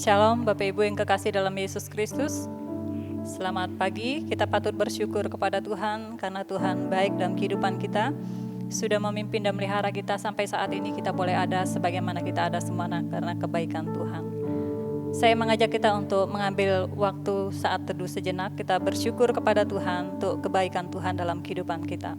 Shalom Bapak Ibu yang kekasih dalam Yesus Kristus. Selamat pagi, kita patut bersyukur kepada Tuhan karena Tuhan baik dalam kehidupan kita. Sudah memimpin dan melihara kita sampai saat ini kita boleh ada sebagaimana kita ada semana karena kebaikan Tuhan. Saya mengajak kita untuk mengambil waktu saat teduh sejenak, kita bersyukur kepada Tuhan untuk kebaikan Tuhan dalam kehidupan kita.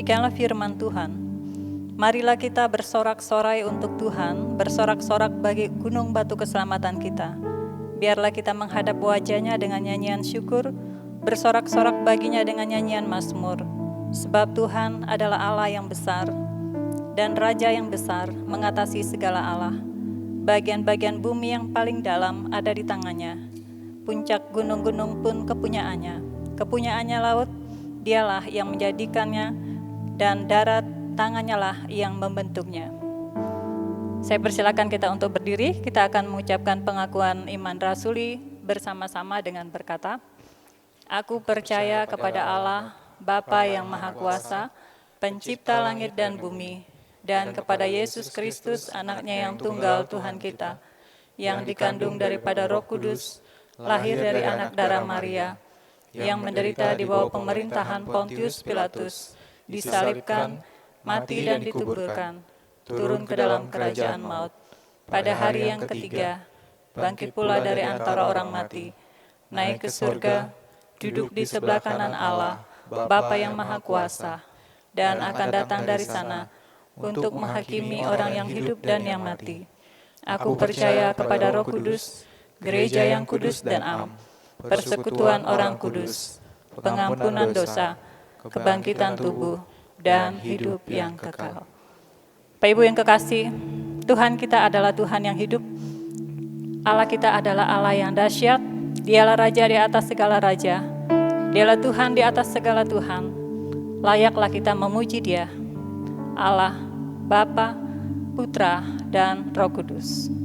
Demikianlah firman Tuhan. Marilah kita bersorak-sorai untuk Tuhan, bersorak-sorak bagi gunung batu keselamatan kita. Biarlah kita menghadap wajah-Nya dengan nyanyian syukur, bersorak-sorak baginya dengan nyanyian mazmur. Sebab Tuhan adalah Allah yang besar dan Raja yang besar mengatasi segala Allah. Bagian-bagian bumi yang paling dalam ada di tangannya. Puncak gunung-gunung pun kepunyaannya. Kepunyaannya laut, dialah yang menjadikannya, dan darat tangannya lah yang membentuknya. Saya persilakan kita untuk berdiri. Kita akan mengucapkan pengakuan iman rasuli bersama-sama dengan berkata, Aku percaya kepada Allah, Bapa yang Maha Kuasa, Pencipta langit dan bumi, dan kepada Yesus Kristus, Anaknya yang tunggal Tuhan kita, yang dikandung daripada Roh Kudus, lahir dari anak darah Maria, yang menderita di bawah pemerintahan Pontius Pilatus, disalibkan, mati dan dikuburkan, turun ke dalam kerajaan maut. Pada hari yang ketiga, bangkit pula dari antara orang mati, naik ke surga, duduk di sebelah kanan Allah, Bapa yang Maha Kuasa, dan akan datang dari sana untuk menghakimi orang yang hidup dan yang mati. Aku percaya kepada Roh Kudus, gereja yang kudus dan am, persekutuan orang kudus, pengampunan dosa, kebangkitan tubuh, dan hidup yang kekal. Bapak Ibu yang kekasih, Tuhan kita adalah Tuhan yang hidup. Allah kita adalah Allah yang dahsyat. Dialah Raja di atas segala raja. Dialah Tuhan di atas segala Tuhan. Layaklah kita memuji Dia, Allah, Bapa, Putra, dan Roh Kudus.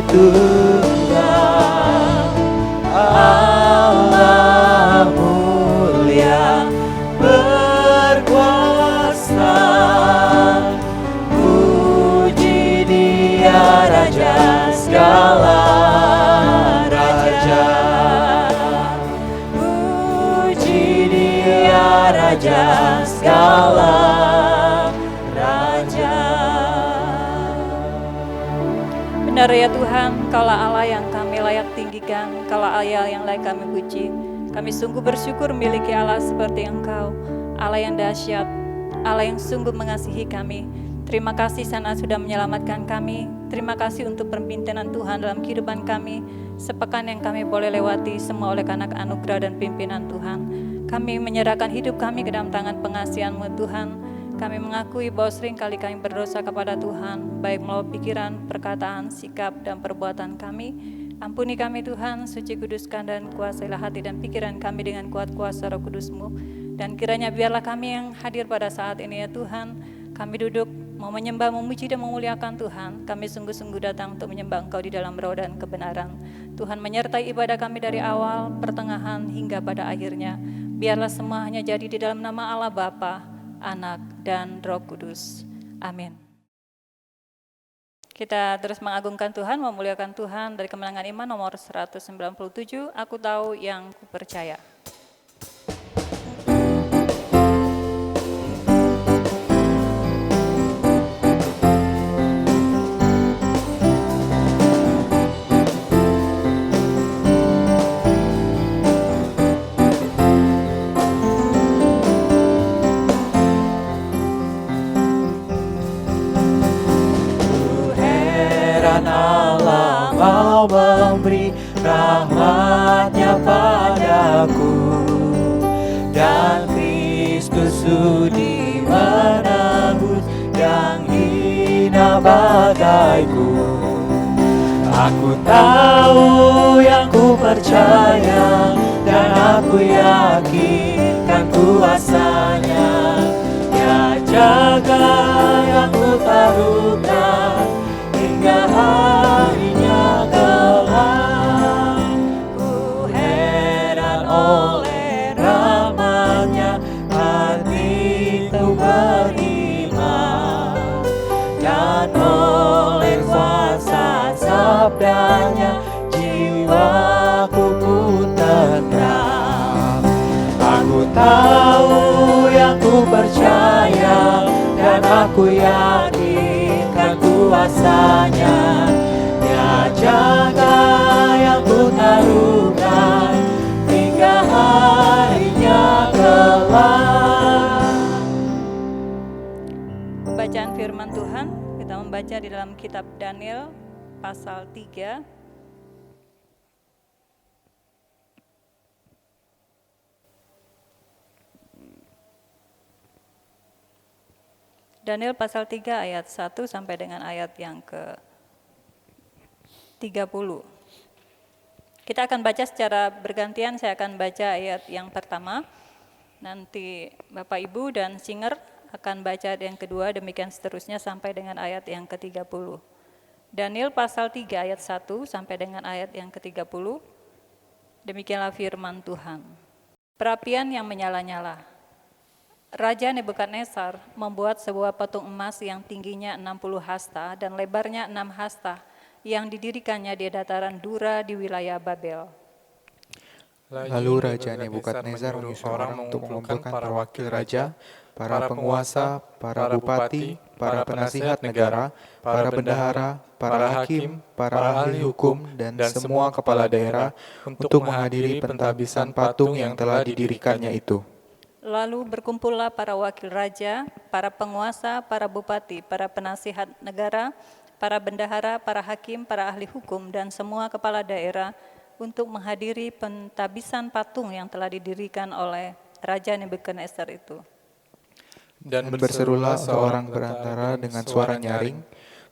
Tuhan, Allah mulia berkuasa. Puji Dia Raja segala raja. Puji Dia Raja segala raja. Benar ya Tuhan, Kaulah Allah yang kami layak tinggikan, Kaulah Allah yang layak kami puji. Kami sungguh bersyukur memiliki Allah seperti Engkau, Allah yang dahsyat, Allah yang sungguh mengasihi kami. Terima kasih Sana sudah menyelamatkan kami. Terima kasih untuk pembinaan Tuhan dalam kehidupan kami. Sepekan yang kami boleh lewati semua oleh karena anugerah dan pimpinan Tuhan. Kami menyerahkan hidup kami ke dalam tangan pengasihan-Mu Tuhan. Kami mengakui bahwa seringkali kami berdosa kepada Tuhan, baik melalui pikiran, perkataan, sikap, dan perbuatan kami. Ampuni kami Tuhan, suci kuduskan dan kuasailah hati dan pikiran kami dengan kuat kuasa Roh Kudus-Mu. Dan kiranya biarlah kami yang hadir pada saat ini ya Tuhan, kami duduk mau menyembah, memuji dan memuliakan Tuhan. Kami sungguh-sungguh datang untuk menyembah Engkau di dalam roh dan kebenaran. Tuhan menyertai ibadah kami dari awal, pertengahan, hingga pada akhirnya. Biarlah semua hanya jadi di dalam nama Allah Bapa, Anak, dan Roh Kudus. Amin. Kita terus mengagungkan Tuhan, memuliakan Tuhan dari Kemenangan Iman nomor 197, Aku Tahu Yang Kupercaya. Allah mau memberi rahmat-Nya padaku, dan Kristus sudi menebus yang hina bagaiku. Aku tahu yang ku percaya, dan aku yakin kan kuasa-Nya. Dia jaga yang ku taruhkan hingga harinya kelak. Ku heran oleh rahmat-Nya, hatiku beriman, dan oleh kuasa sabda-Nya jiwaku pun tentram. Aku tahu yang ku percaya, dan aku yakin kan kuasa-Nya. Dia jaga yang ku taruhkan hingga harinya kelak. Pembacaan firman Tuhan, kita membaca di dalam kitab Daniel pasal 3. Daniel pasal 3 ayat 1 sampai dengan ayat yang ke-30. Kita akan baca secara bergantian, saya akan baca ayat yang pertama, nanti Bapak Ibu dan Singer akan baca yang kedua, demikian seterusnya sampai dengan ayat yang ke-30. Daniel pasal 3 ayat 1 sampai dengan ayat yang ke-30, demikianlah firman Tuhan. Perapian yang menyala-nyala. Raja Nebukadnezar membuat sebuah patung emas yang tingginya 60 hasta dan lebarnya 6 hasta, yang didirikannya di dataran Dura di wilayah Babel. Lalu Raja Nebukadnezar menyuruh orang untuk mengumpulkan para wakil raja, para penguasa, para bupati, para penasihat negara, para bendahara, para hakim, para ahli hukum, dan semua kepala daerah untuk menghadiri pentabisan patung yang telah didirikannya itu. Lalu berkumpullah para wakil raja, para penguasa, para bupati, para penasihat negara, para bendahara, para hakim, para ahli hukum, dan semua kepala daerah untuk menghadiri pentabisan patung yang telah didirikan oleh Raja Nebukadnezar itu. Dan berserulah seorang perantara dengan suara nyaring,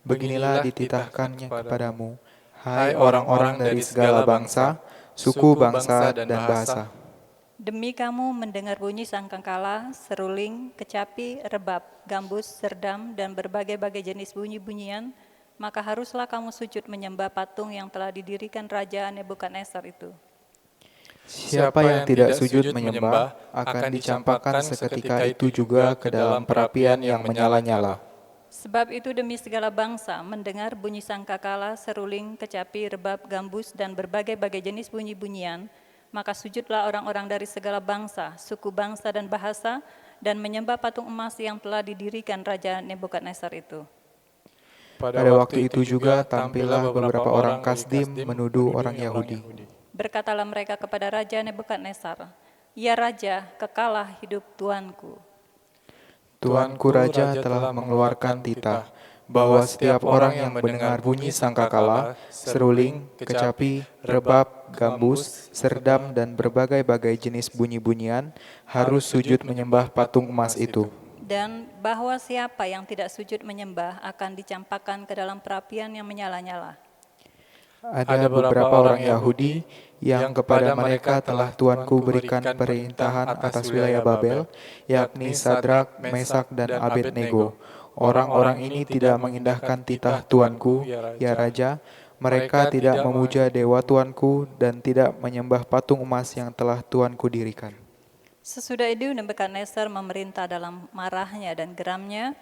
beginilah dititahkannya kepadamu, hai orang-orang dari segala bangsa, suku, bangsa, dan bahasa. Demi kamu mendengar bunyi sangkakala, seruling, kecapi, rebab, gambus, serdam, dan berbagai-bagai jenis bunyi-bunyian, maka haruslah kamu sujud menyembah patung yang telah didirikan Raja Nebukadnezar itu. Siapa yang tidak sujud menyembah akan dicampakkan seketika itu juga ke dalam perapian yang menyala-nyala. Sebab itu demi segala bangsa mendengar bunyi sangkakala, seruling, kecapi, rebab, gambus, dan berbagai-bagai jenis bunyi-bunyian, maka sujudlah orang-orang dari segala bangsa, suku bangsa dan bahasa, dan menyembah patung emas yang telah didirikan Raja Nebukadnezar itu. Pada waktu itu juga tampillah beberapa orang Kasdim menuduh orang Yahudi. Berkatalah mereka kepada Raja Nebukadnezar, "Ya Raja, kekalah hidup Tuanku." Tuanku Raja telah mengeluarkan titah bahwa setiap orang yang mendengar bunyi sangkakala, seruling, kecapi, rebab, gambus, serdam, dan berbagai-bagai jenis bunyi-bunyian harus sujud menyembah patung emas itu. Dan bahwa siapa yang tidak sujud menyembah akan dicampakkan ke dalam perapian yang menyala-nyala. Ada beberapa orang Yahudi yang kepada mereka telah Tuanku berikan perintahan atas wilayah Babel, yakni Sadrak, Mesak, dan Abednego. Orang-orang ini tidak mengindahkan titah Tuanku, ya Raja. Mereka tidak memuja dewa Tuanku dan tidak menyembah patung emas yang telah Tuanku dirikan. Sesudah itu Nebukadnezar memerintah dalam marahnya dan geramnya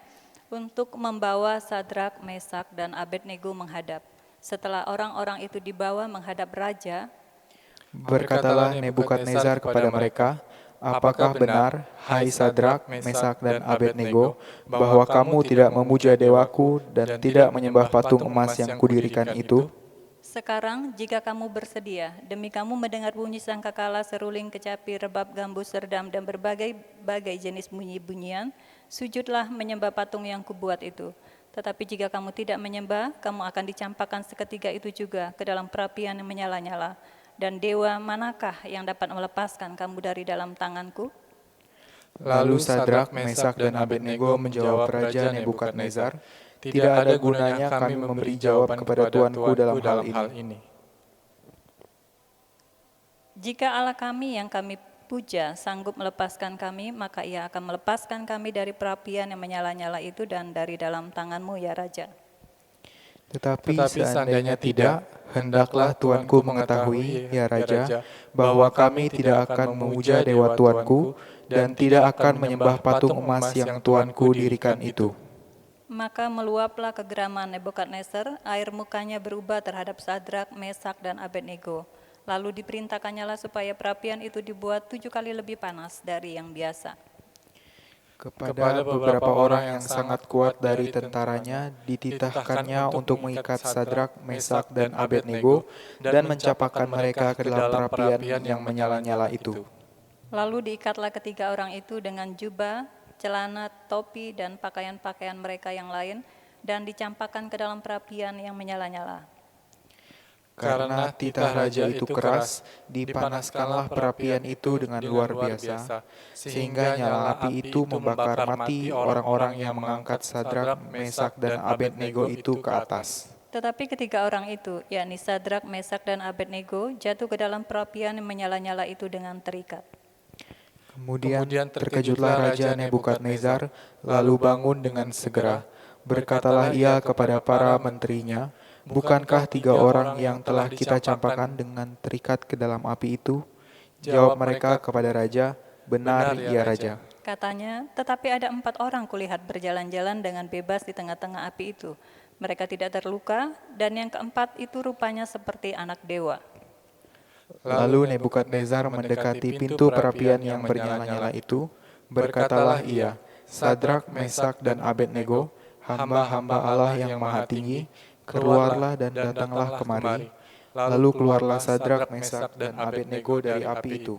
untuk membawa Sadrak, Mesak, dan Abednego menghadap. Setelah orang-orang itu dibawa menghadap raja, berkatalah Nebukadnezar kepada mereka, "Apakah benar, hai Sadrak, Mesak, dan Abednego, bahwa kamu tidak memuja dewaku dan tidak menyembah patung emas yang kudirikan itu? sekarang jika kamu bersedia, demi kamu mendengar bunyi sangkakala, seruling, kecapi, rebab, gambus, serdam, dan berbagai-bagai jenis bunyi-bunyian, sujudlah menyembah patung yang kubuat itu. Tetapi jika kamu tidak menyembah, kamu akan dicampakkan seketika itu juga ke dalam perapian yang menyala-nyala. Dan dewa manakah yang dapat melepaskan kamu dari dalam tanganku?" Lalu Sadrak, Mesak, dan Abednego menjawab Raja Nebukadnezar, "Tidak ada gunanya kami memberi jawaban kepada Tuanku dalam hal ini. "Jika Allah kami yang kami puja sanggup melepaskan kami, maka ia akan melepaskan kami dari perapian yang menyala-nyala itu dan dari dalam tanganmu, ya Raja." Tetapi seandainya tidak, hendaklah Tuanku mengetahui, ya Raja, bahwa kami tidak akan memuja dewa Tuanku dan tidak akan menyembah patung emas yang Tuanku dirikan itu." Maka meluaplah kegeraman Nebukadnezar, air mukanya berubah terhadap Sadrak, Mesak, dan Abednego. Lalu diperintahkannyalah supaya perapian itu dibuat 7 kali lebih panas dari yang biasa. Kepada beberapa orang yang sangat kuat dari tentaranya, dititahkannya untuk mengikat Sadrak, Mesak, dan Abednego dan mencampakkan mereka ke dalam perapian yang menyala-nyala itu. Lalu diikatlah ketiga orang itu dengan jubah, celana, topi, dan pakaian-pakaian mereka yang lain, dan dicampakkan ke dalam perapian yang menyala-nyala. Karena titah raja itu keras, dipanaskanlah perapian itu dengan luar biasa, sehingga nyala api itu membakar mati orang-orang yang mengangkat Sadrak, Mesak, dan Abednego itu ke atas. Tetapi ketiga orang itu, yakni Sadrak, Mesak, dan Abednego, jatuh ke dalam perapian yang menyala-nyala itu dengan terikat. Kemudian terkejutlah Raja Nebukadnezar, lalu bangun dengan segera. Berkatalah ia kepada para menterinya, "Bukankah 3 orang yang telah kita campakkan dengan terikat ke dalam api itu?" Jawab mereka kepada raja, "Benar, ya Raja." Katanya, "Tetapi ada 4 orang kulihat berjalan-jalan dengan bebas di tengah-tengah api itu. Mereka tidak terluka, dan yang keempat itu rupanya seperti anak dewa." Lalu Nebukadnezar mendekati pintu perapian yang bernyala-nyala itu, berkatalah ia, "Sadrak, Mesak, dan Abednego, hamba-hamba Allah yang maha tinggi, keluarlah dan datanglah kemari." Lalu keluarlah Sadrak, Mesak, dan Abednego dari api itu.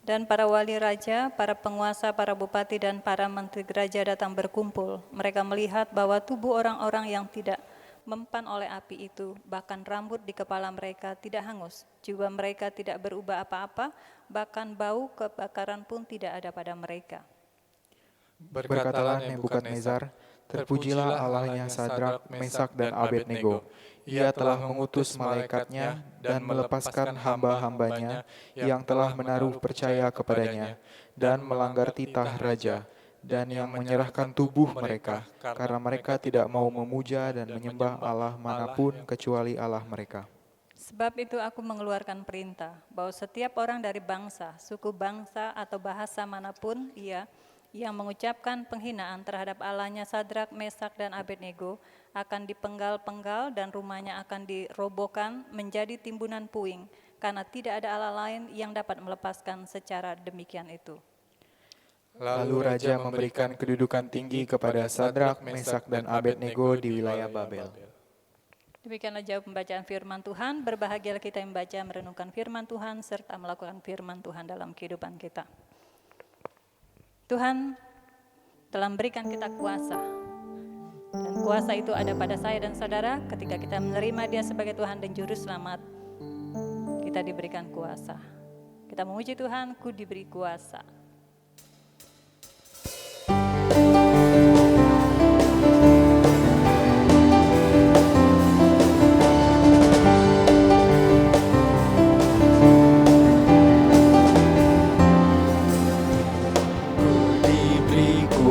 Dan para wali raja, para penguasa, para bupati, dan para menteri raja datang berkumpul. Mereka melihat bahwa tubuh orang-orang yang tidak mempan oleh api itu, bahkan rambut di kepala mereka tidak hangus, juga mereka tidak berubah apa-apa, bahkan bau kebakaran pun tidak ada pada mereka. Berkatalah Nebukadnezar, "Terpujilah Allahnya Sadrak, Mesak, dan Abednego. Ia telah mengutus malaikatnya dan melepaskan hamba-hambanya yang telah menaruh percaya kepadanya dan melanggar titah raja. dan yang menyerahkan tubuh mereka, karena mereka tidak mau memuja dan menyembah Allah manapun kecuali Allah mereka. Sebab itu aku mengeluarkan perintah bahwa setiap orang dari bangsa, suku bangsa atau bahasa manapun ia yang mengucapkan penghinaan terhadap Allahnya Sadrak, Mesak, dan Abednego akan dipenggal-penggal dan rumahnya akan dirobohkan menjadi timbunan puing, karena tidak ada Allah lain yang dapat melepaskan secara demikian itu. Lalu Raja memberikan kedudukan tinggi kepada Sadrak, Mesak, dan Abednego di wilayah Babel. Demikianlah jauh pembacaan firman Tuhan. Berbahagialah kita yang membaca, merenungkan firman Tuhan, serta melakukan firman Tuhan dalam kehidupan kita. Tuhan telah memberikan kita kuasa. Dan kuasa itu ada pada saya dan saudara ketika kita menerima Dia sebagai Tuhan dan Juru Selamat. Kita diberikan kuasa. Kita memuji Tuhan, ku diberi kuasa.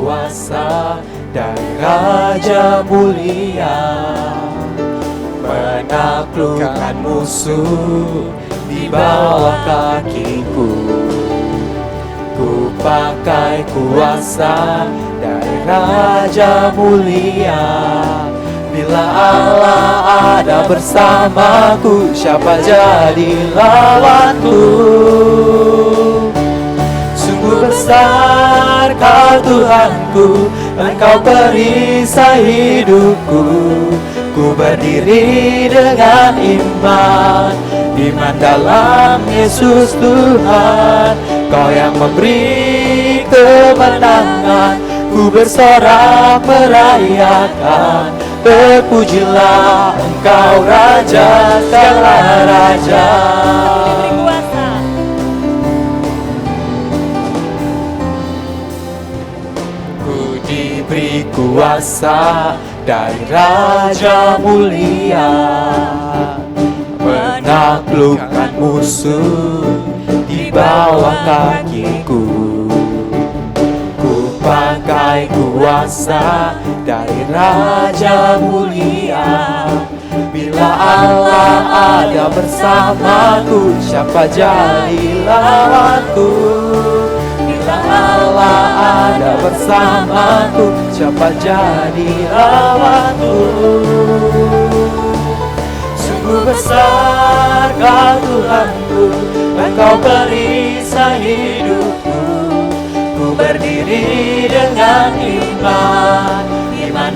Kuasa dari Raja mulia, menaklukkan musuh di bawah kakiku. Ku pakai kuasa dari Raja mulia. Bila Allah ada bersamaku, siapa jadi lawanku? Sungguh besar Kau Tuhanku, Engkau perisai hidupku. Ku berdiri dengan iman dalam Yesus Tuhan. Kau yang memberi kemenangan, ku bersorak merayakan. Terpujilah Engkau Raja segala raja. Diberi kuasa dari Raja mulia, menaklukkan musuh di bawah kakiku. Ku pakai kuasa dari Raja mulia. Bila Allah ada bersamaku, siapa jadi lawanku? Allah ada bersamaku, siapa jadi lawanku? Sungguh besar Kau Tuhanku, Engkau perisai hidupku. Ku berdiri dengan iman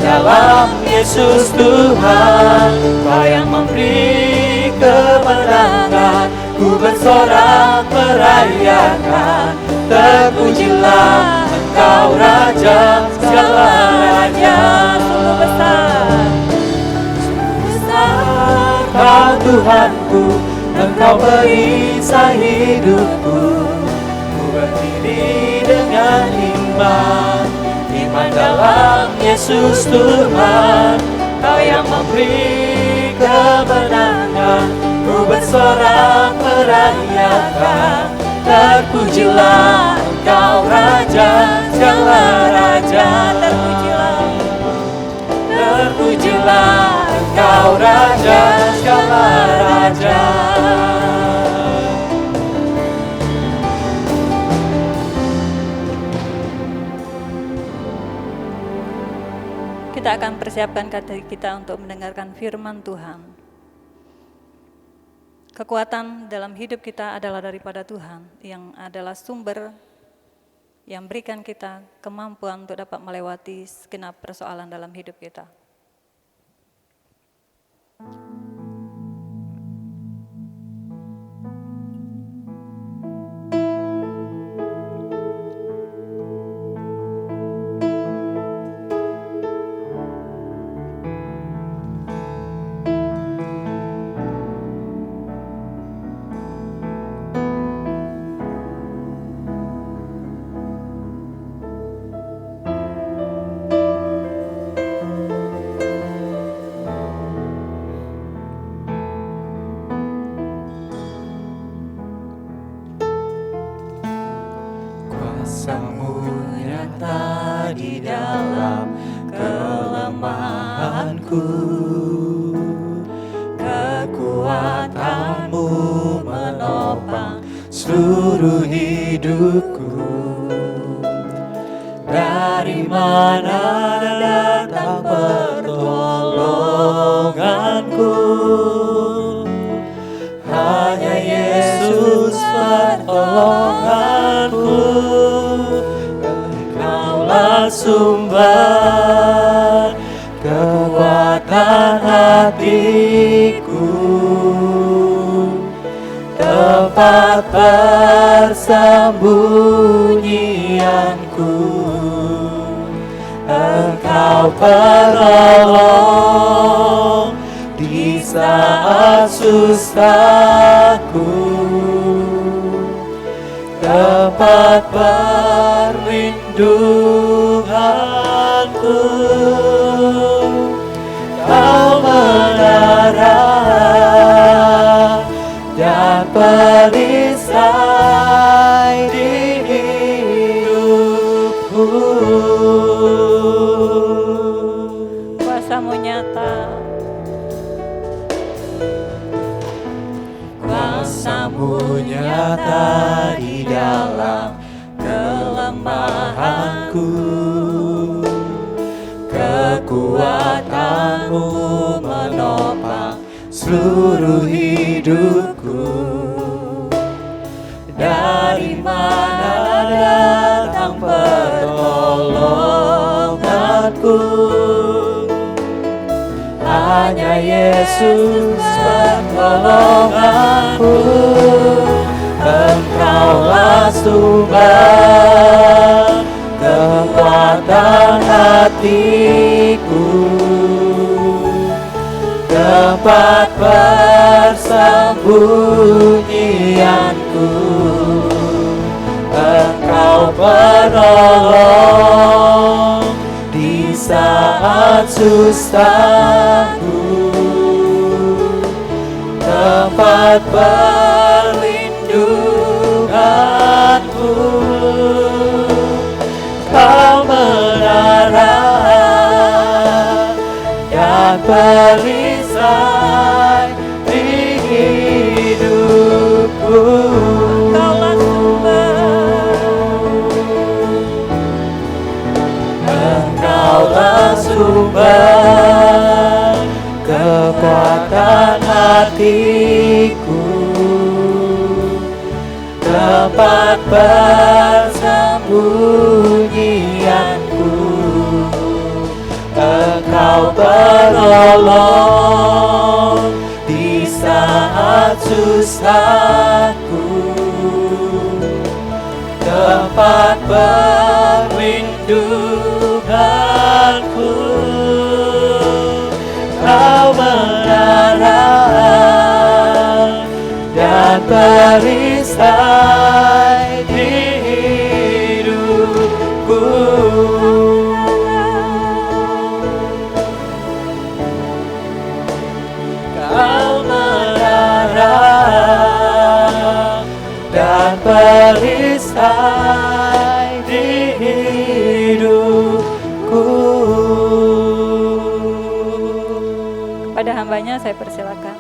dalam Yesus Tuhan. Kau yang memberi kemenangan, ku bersorak merayakan. Terpujilah Engkau Raja segala raja. Sungguh besar Kau Tuhanku, Engkau perisai hidupku. Ku berdiri dengan iman dalam Yesus Tuhan. Kau yang memberi kemenangan, ku bersorak merayakan. Terpujilah Engkau Raja segala raja. Terpujilah Engkau Raja segala raja. Kita akan persiapkan hati kita untuk mendengarkan firman Tuhan. Kekuatan dalam hidup kita adalah daripada Tuhan, yang adalah sumber yang berikan kita kemampuan untuk dapat melewati segenap persoalan dalam hidup kita. Kuasa-Mu nyata di dalam kelemahanku. Kekuatan-Mu menopang seluruh hidupku. Dari mana datang pertolonganku? Hanya Yesus pertolonganku. Engkaulah sumber kekuatan hatiku, tempat persembunyianku. Engkau penolong di saat susahku, tempat perlindunganku. Kau menara dan perisai di hidupku. Kuasa-Mu nyata, Kuasa-Mu nyata di dalam kelemahanku. Kekuatan-Mu menopang seluruh hidupku. Dari mana datang pertolonganku? Hanya Yesus pertolonganku. Engkaulah sumber kekuatan hatiku, tempat persembunyianku. Engkau penolong di saat susahku, tempat perlindunganku. Kau menara dan perisai di hidupku. Engkaulah sumber kekuatan hatiku, tempat persembunyianku. Engkau penolong di saat susahku, tempat perlindunganku. Kau menara dan perisai di hidupku. Kau menara dan perisai di hidupku. Pada hambanya saya persilakan.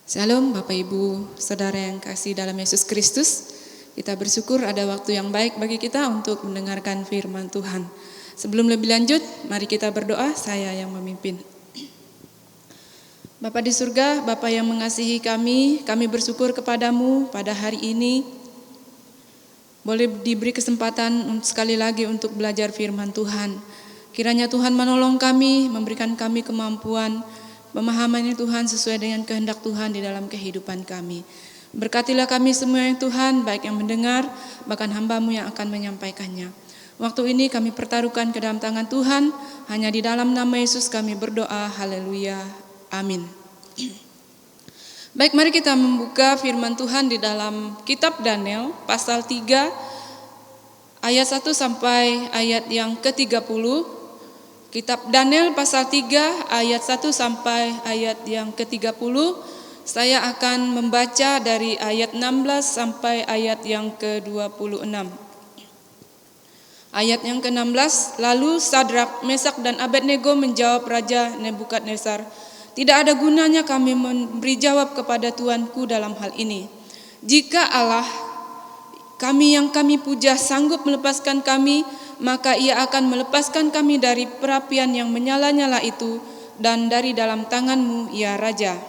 Shalom Bapak Ibu, Saudara yang kasih dalam Yesus Kristus. Kita bersyukur ada waktu yang baik bagi kita untuk mendengarkan firman Tuhan. Sebelum lebih lanjut, mari kita berdoa, saya yang memimpin. Bapa di surga, Bapa yang mengasihi kami bersyukur kepadamu pada hari ini. Boleh diberi kesempatan sekali lagi untuk belajar firman Tuhan. Kiranya Tuhan menolong kami, memberikan kami kemampuan, pemahamannya Tuhan sesuai dengan kehendak Tuhan di dalam kehidupan kami. Berkatilah kami semua yang Tuhan, baik yang mendengar, bahkan hamba-Mu yang akan menyampaikannya. Waktu ini kami pertaruhkan ke dalam tangan Tuhan, hanya di dalam nama Yesus kami berdoa, haleluya, amin. Baik, mari kita membuka firman Tuhan di dalam kitab Daniel pasal 3 ayat 1 sampai ayat yang ke-30. Kitab Daniel pasal 3 ayat 1 sampai ayat yang ke-30. Saya akan membaca dari ayat 16 sampai ayat yang ke-26. Ayat yang ke-16, lalu Sadrak, Mesak dan Abednego menjawab Raja Nebukadnezar, "Tidak ada gunanya kami memberi jawab kepada Tuanku dalam hal ini. Jika Allah kami yang kami puja sanggup melepaskan kami, maka Ia akan melepaskan kami dari perapian yang menyala-nyala itu dan dari dalam tanganmu, ya Raja.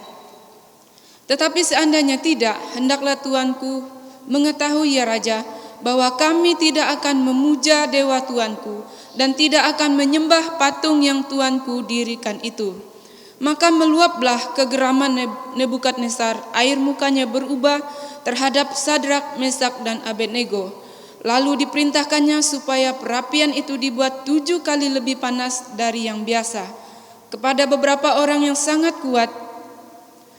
Tetapi seandainya tidak, hendaklah Tuanku mengetahui, ya Raja, bahwa kami tidak akan memuja dewa Tuanku dan tidak akan menyembah patung yang Tuanku dirikan itu." Maka meluaplah kegeraman Nebukadnezar, air mukanya berubah terhadap Sadrak, Mesak dan Abednego. Lalu diperintahkannya supaya perapian itu dibuat 7 kali lebih panas dari yang biasa. Kepada beberapa orang yang sangat kuat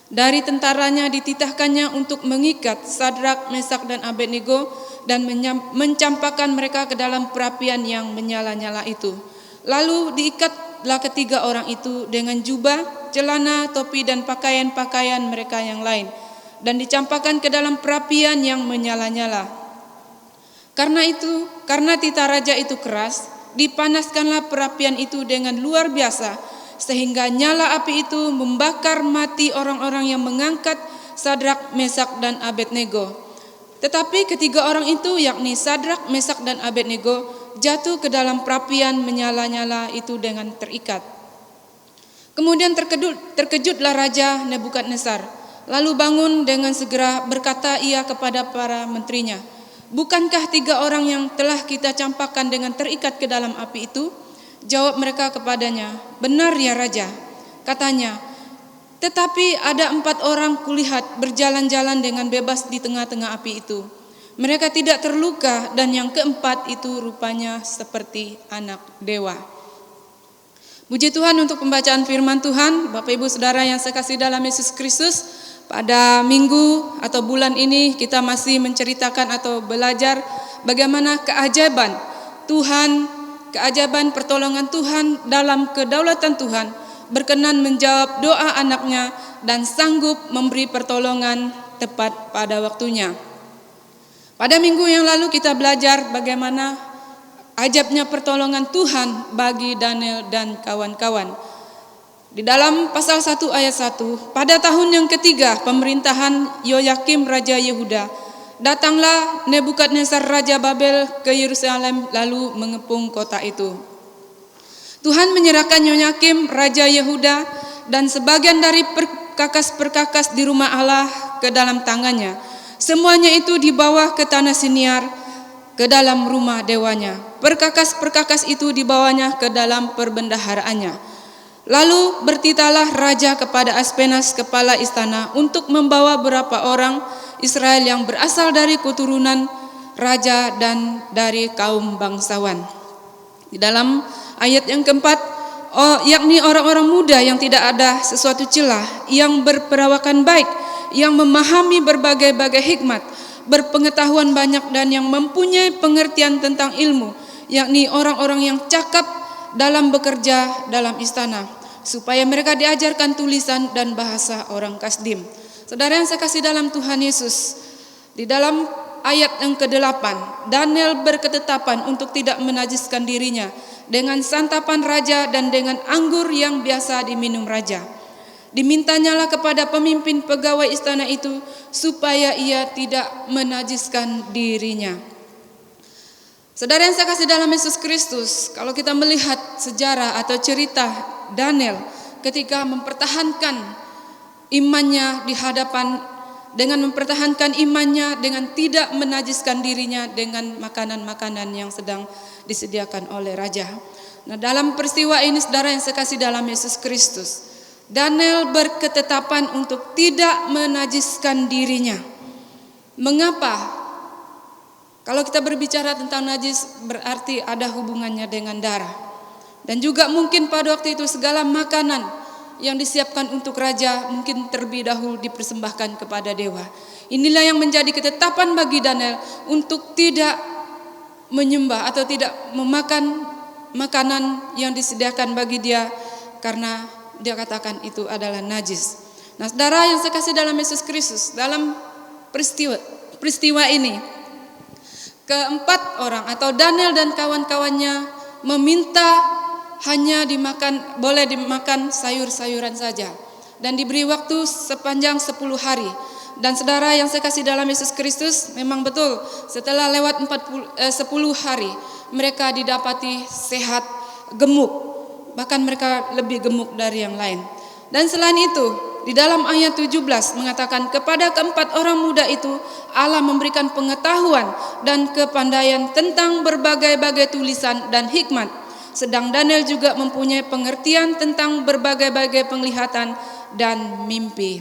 dari tentaranya dititahkannya untuk mengikat Sadrak, Mesak dan Abednego dan mencampakkan mereka ke dalam perapian yang menyala-nyala itu. Lalu diikatlah ketiga orang itu dengan jubah, celana, topi dan pakaian-pakaian mereka yang lain, dan dicampakkan ke dalam perapian yang menyala-nyala. Karena titah raja itu keras, dipanaskanlah perapian itu dengan luar biasa, sehingga nyala api itu membakar mati orang-orang yang mengangkat Sadrak, Mesak dan Abednego. Tetapi ketiga orang itu, yakni Sadrak, Mesak dan Abednego, jatuh ke dalam perapian menyala-nyala itu dengan terikat. Kemudian terkejutlah Raja Nebukadnezar, lalu bangun dengan segera berkata ia kepada para menterinya, "Bukankah 3 orang yang telah kita campakkan dengan terikat ke dalam api itu?" Jawab mereka kepadanya, "Benar ya Raja." Katanya, "Tetapi ada 4 orang kulihat berjalan-jalan dengan bebas di tengah-tengah api itu. Mereka tidak terluka dan yang keempat itu rupanya seperti anak dewa." Puji Tuhan untuk pembacaan firman Tuhan. Bapak Ibu Saudara yang saya kasih dalam Yesus Kristus, pada minggu atau bulan ini kita masih menceritakan atau belajar bagaimana keajaiban Tuhan, keajaiban pertolongan Tuhan dalam kedaulatan Tuhan berkenan menjawab doa anaknya dan sanggup memberi pertolongan tepat pada waktunya. Pada minggu yang lalu kita belajar bagaimana ajaibnya pertolongan Tuhan bagi Daniel dan kawan-kawan. Di dalam pasal 1 ayat 1, pada tahun yang ketiga pemerintahan Yoyakim Raja Yehuda, datanglah Nebukadnezar Raja Babel ke Yerusalem lalu mengepung kota itu. Tuhan menyerahkan Yoyakim Raja Yehuda dan sebagian dari perkakas-perkakas di rumah Allah ke dalam tangannya. Semuanya itu dibawa ke tanah Siniar, ke dalam rumah dewanya. Perkakas-perkakas itu dibawanya ke dalam perbendaharaannya. Lalu bertitahlah raja kepada Aspenas, kepala istana, untuk membawa beberapa orang Israel yang berasal dari keturunan raja dan dari kaum bangsawan. Di dalam ayat yang keempat, yakni orang-orang muda yang tidak ada sesuatu celah, yang berperawakan baik, yang memahami berbagai-bagai hikmat, berpengetahuan banyak dan yang mempunyai pengertian tentang ilmu, yakni orang-orang yang cakap dalam bekerja dalam istana, supaya mereka diajarkan tulisan dan bahasa orang Kasdim. Saudara yang saya kasih dalam Tuhan Yesus, di dalam ayat yang ke-8, Daniel berketetapan untuk tidak menajiskan dirinya dengan santapan raja dan dengan anggur yang biasa diminum raja. Dimintanyalah kepada pemimpin pegawai istana itu supaya ia tidak menajiskan dirinya. Saudara yang saya kasih dalam Yesus Kristus, kalau kita melihat sejarah atau cerita Daniel ketika mempertahankan imannya di hadapan, dengan mempertahankan imannya dengan tidak menajiskan dirinya dengan makanan-makanan yang sedang disediakan oleh raja. Nah, dalam peristiwa ini saudara yang saya kasih dalam Yesus Kristus, Daniel berketetapan untuk tidak menajiskan dirinya. Mengapa? Kalau kita berbicara tentang najis berarti ada hubungannya dengan darah. Dan juga mungkin pada waktu itu segala makanan yang disiapkan untuk raja mungkin terlebih dahulu dipersembahkan kepada dewa. Inilah yang menjadi ketetapan bagi Daniel untuk tidak menyembah atau tidak memakan makanan yang disediakan bagi dia, karena dia katakan itu adalah najis. Nah, saudara yang saya kasih dalam Yesus Kristus, dalam peristiwa ini, keempat orang atau Daniel dan kawan-kawannya meminta hanya boleh dimakan sayur-sayuran saja, dan diberi waktu sepanjang 10 hari. Dan saudara yang saya kasih dalam Yesus Kristus, memang betul setelah lewat 10 hari mereka didapati sehat, gemuk, bahkan mereka lebih gemuk dari yang lain. Dan selain itu, di dalam ayat 17 mengatakan, kepada keempat orang muda itu Allah memberikan pengetahuan dan kepandaian tentang berbagai-bagai tulisan dan hikmat, sedang Daniel juga mempunyai pengertian tentang berbagai-bagai penglihatan dan mimpi.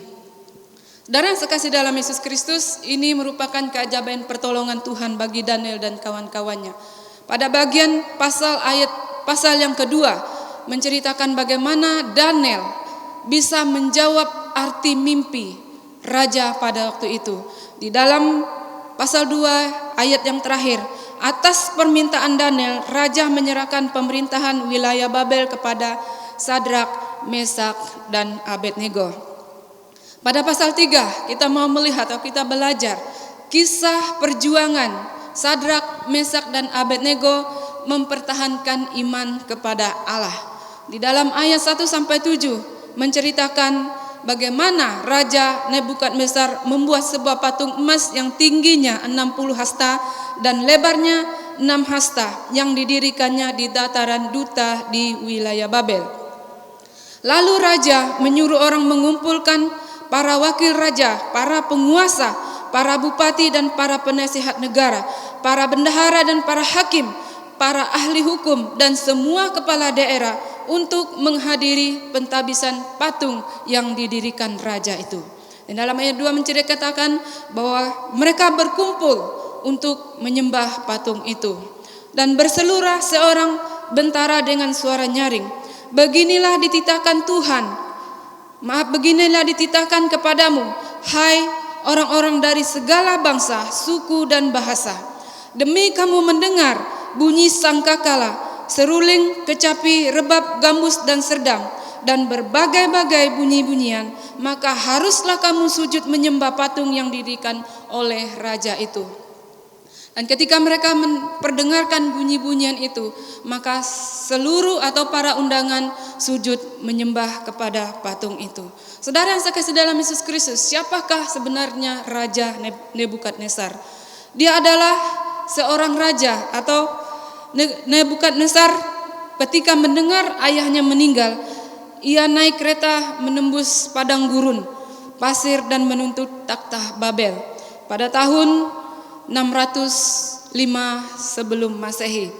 Saudara yang sekasih dalam Yesus Kristus, ini merupakan keajaiban pertolongan Tuhan bagi Daniel dan kawan-kawannya. Pada bagian pasal yang kedua menceritakan bagaimana Daniel bisa menjawab arti mimpi raja pada waktu itu. Di dalam pasal 2 ayat yang terakhir, atas permintaan Daniel, raja menyerahkan pemerintahan wilayah Babel kepada Sadrak, Mesak, dan Abednego. Pada pasal 3 kita mau melihat atau kita belajar kisah perjuangan Sadrak, Mesak, dan Abednego mempertahankan iman kepada Allah. Di dalam ayat 1-7 menceritakan bagaimana Raja Nebukadnezar membuat sebuah patung emas yang tingginya 60 hasta dan lebarnya 6 hasta yang didirikannya di dataran duta di wilayah Babel. Lalu raja menyuruh orang mengumpulkan para wakil raja, para penguasa, para bupati dan para penasihat negara, para bendahara dan para hakim, para ahli hukum dan semua kepala daerah untuk menghadiri pentabisan patung yang didirikan raja itu. Dan dalam ayat 2 menceritakan bahwa mereka berkumpul untuk menyembah patung itu. Dan berseluruh seorang bentara dengan suara nyaring, beginilah dititahkan kepadamu, hai orang-orang dari segala bangsa, suku dan bahasa. Demi kamu mendengar bunyi sangkakala, seruling, kecapi, rebab, gambus dan serdang, dan berbagai-bagai bunyi-bunyian, maka haruslah kamu sujud menyembah patung yang didirikan oleh raja itu. Dan ketika mereka memperdengarkan bunyi-bunyian itu, maka seluruh atau para undangan sujud menyembah kepada patung itu. Saudara yang saya kasih dalam Yesus Kristus, siapakah sebenarnya Raja Nebukadnezar? Dia adalah seorang raja atau Nebukadnezar ketika mendengar ayahnya meninggal, ia naik kereta menembus padang gurun, pasir dan menuntut takhta Babel pada tahun 605 sebelum Masehi.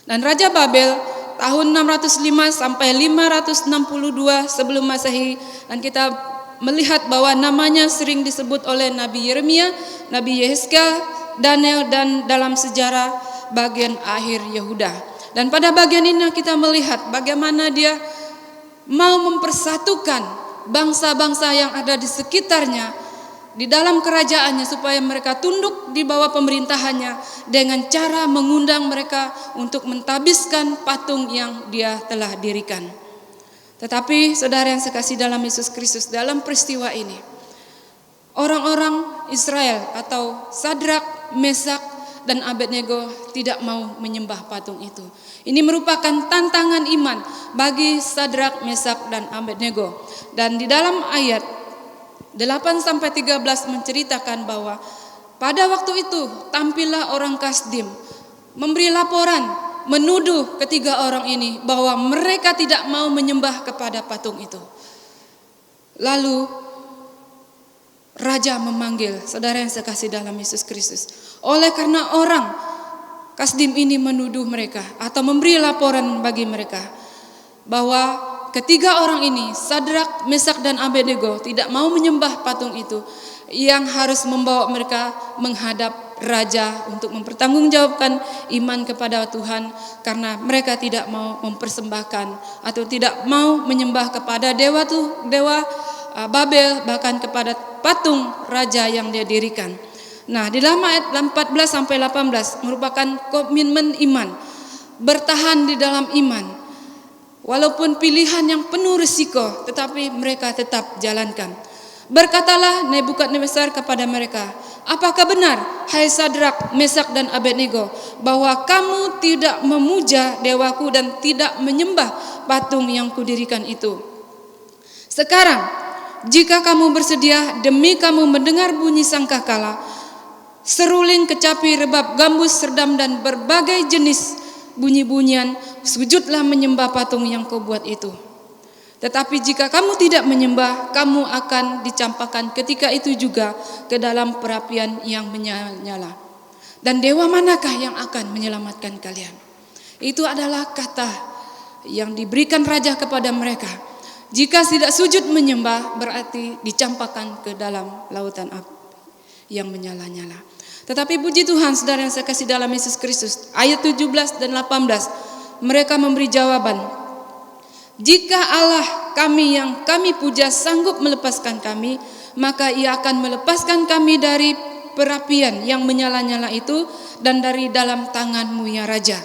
Dan Raja Babel tahun 605 sampai 562 sebelum Masehi, dan kita melihat bahwa namanya sering disebut oleh Nabi Yeremia, Nabi Yehezkiel, Daniel, dan dalam sejarah bagian akhir Yehuda. Dan pada bagian ini kita melihat bagaimana dia mau mempersatukan bangsa-bangsa yang ada di sekitarnya di dalam kerajaannya supaya mereka tunduk di bawah pemerintahannya dengan cara mengundang mereka untuk mentabiskan patung yang dia telah dirikan. Tetapi saudara yang sekasih dalam Yesus Kristus, dalam peristiwa ini orang-orang Israel atau Sadrak, Mesak, dan Abednego tidak mau menyembah patung itu. Ini merupakan tantangan iman bagi Sadrak, Mesak, dan Abednego. Dan di dalam ayat 8-13 menceritakan bahwa pada waktu itu tampillah orang Kasdim memberi laporan, menuduh ketiga orang ini bahwa mereka tidak mau menyembah kepada patung itu. Lalu raja memanggil, saudara yang saya kasih dalam Yesus Kristus, oleh karena orang Kasdim ini menuduh mereka atau memberi laporan bagi mereka bahwa ketiga orang ini, Sadrak, Mesak, dan Abednego, tidak mau menyembah patung itu yang harus membawa mereka menghadap raja untuk mempertanggungjawabkan iman kepada Tuhan, karena mereka tidak mau mempersembahkan atau tidak mau menyembah kepada dewa Babel, bahkan kepada patung raja yang dia dirikan. Nah, di dalam ayat 14 sampai 18 merupakan komitmen iman, bertahan di dalam iman. Walaupun pilihan yang penuh risiko, tetapi mereka tetap jalankan. Berkatalah Nebukadnezar kepada mereka, apakah benar, hai Sadrak, Mesak dan Abednego, bahwa kamu tidak memuja dewaku dan tidak menyembah patung yang kudirikan itu? Sekarang, jika kamu bersedia demi kamu mendengar bunyi sangkakala, seruling, kecapi, rebab, gambus, serdam dan berbagai jenis bunyi-bunyian, sujudlah menyembah patung yang kau buat itu. Tetapi jika kamu tidak menyembah, kamu akan dicampakkan ketika itu juga ke dalam perapian yang menyala. Dan dewa manakah yang akan menyelamatkan kalian? Itu adalah kata yang diberikan raja kepada mereka. Jika tidak sujud menyembah, berarti dicampakkan ke dalam lautan api yang menyala-nyala. Tetapi puji Tuhan, saudara yang saya kasih dalam Yesus Kristus, ayat 17 dan 18, mereka memberi jawaban. Jika Allah kami yang kami puja sanggup melepaskan kami, maka Ia akan melepaskan kami dari perapian yang menyala-nyala itu dan dari dalam tangan-Mu ya Raja.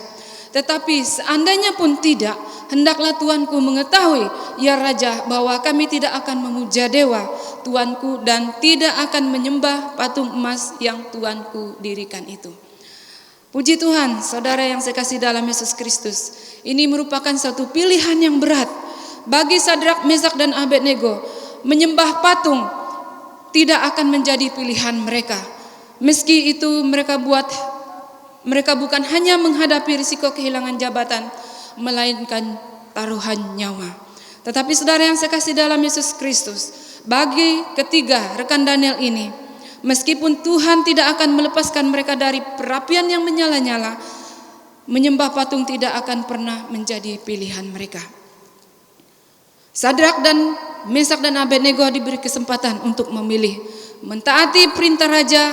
Tetapi seandainya pun tidak, hendaklah Tuanku mengetahui ya Raja, bahwa kami tidak akan memuja dewa Tuanku dan tidak akan menyembah patung emas yang Tuanku dirikan itu. Puji Tuhan, saudara yang saya kasih dalam Yesus Kristus, ini merupakan satu pilihan yang berat bagi Sadrak, Mesak dan Abednego. Menyembah patung tidak akan menjadi pilihan mereka. Meski itu mereka bukan hanya menghadapi risiko kehilangan jabatan, melainkan taruhan nyawa. Tetapi saudara yang saya kasih dalam Yesus Kristus, bagi ketiga rekan Daniel ini, meskipun Tuhan tidak akan melepaskan mereka dari perapian yang menyala-nyala, menyembah patung tidak akan pernah menjadi pilihan mereka. Sadrak dan Mesak dan Abednego diberi kesempatan untuk memilih, mentaati perintah Raja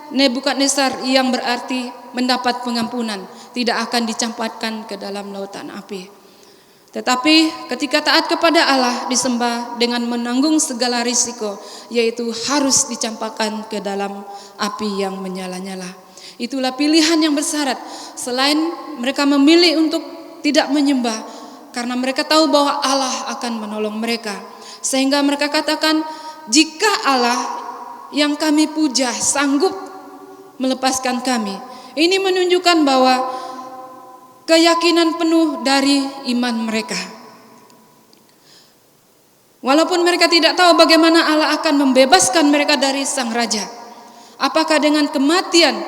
Nebukadnezar yang berarti mendapat pengampunan, tidak akan dicampakkan ke dalam lautan api. Tetapi ketika taat kepada Allah, disembah dengan menanggung segala risiko, yaitu harus dicampakkan ke dalam api yang menyala-nyala. Itulah pilihan yang bersyarat. Selain mereka memilih untuk tidak menyembah, karena mereka tahu bahwa Allah akan menolong mereka, sehingga mereka katakan, jika Allah yang kami puja sanggup melepaskan kami. Ini menunjukkan bahwa keyakinan penuh dari iman mereka. Walaupun mereka tidak tahu bagaimana Allah akan membebaskan mereka dari sang raja. Apakah dengan kematian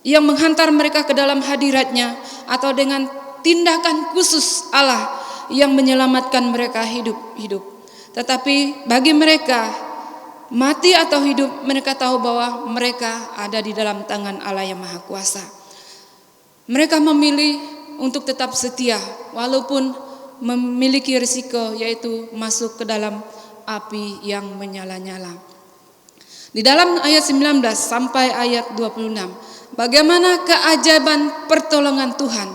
yang menghantar mereka ke dalam hadiratnya, atau dengan tindakan khusus Allah yang menyelamatkan mereka hidup-hidup. Tetapi bagi mereka, mati atau hidup, mereka tahu bahwa mereka ada di dalam tangan Allah yang Maha Kuasa. Mereka memilih untuk tetap setia walaupun memiliki risiko, yaitu masuk ke dalam api yang menyala-nyala. Di dalam ayat 19 sampai ayat 26, bagaimana keajaiban pertolongan Tuhan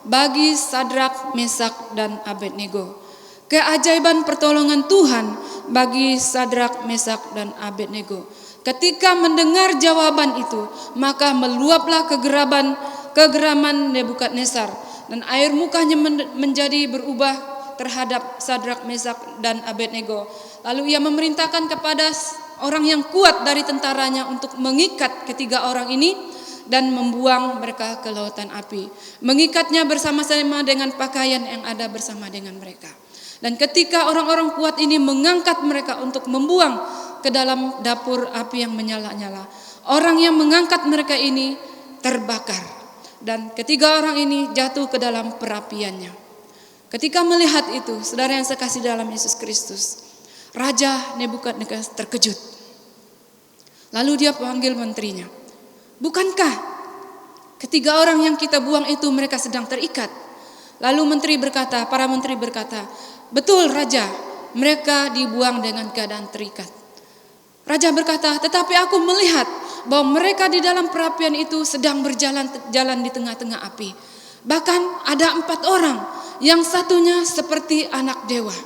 bagi Sadrak, Mesak dan Abednego. Keajaiban pertolongan Tuhan bagi Sadrak, Mesak dan Abednego. Ketika mendengar jawaban itu, maka meluaplah kegeraman Nebukadnezar, dan air mukanya menjadi berubah terhadap Sadrak, Mesak dan Abednego. Lalu ia memerintahkan kepada orang yang kuat dari tentaranya untuk mengikat ketiga orang ini dan membuang mereka ke lautan api. Mengikatnya bersama-sama dengan pakaian yang ada bersama dengan mereka. Dan ketika orang-orang kuat ini mengangkat mereka untuk membuang ke dalam dapur api yang menyala-nyala, orang yang mengangkat mereka ini terbakar. Dan ketiga orang ini jatuh ke dalam perapiannya. Ketika melihat itu, saudara yang saya kasih dalam Yesus Kristus, Raja Nebukadnezar terkejut. Lalu dia panggil menterinya. Bukankah ketiga orang yang kita buang itu mereka sedang terikat? Lalu para menteri berkata, betul Raja, mereka dibuang dengan keadaan terikat. Raja berkata, tetapi aku melihat bahwa mereka di dalam perapian itu sedang berjalan di tengah-tengah api. Bahkan ada 4 orang, yang satunya seperti anak dewa.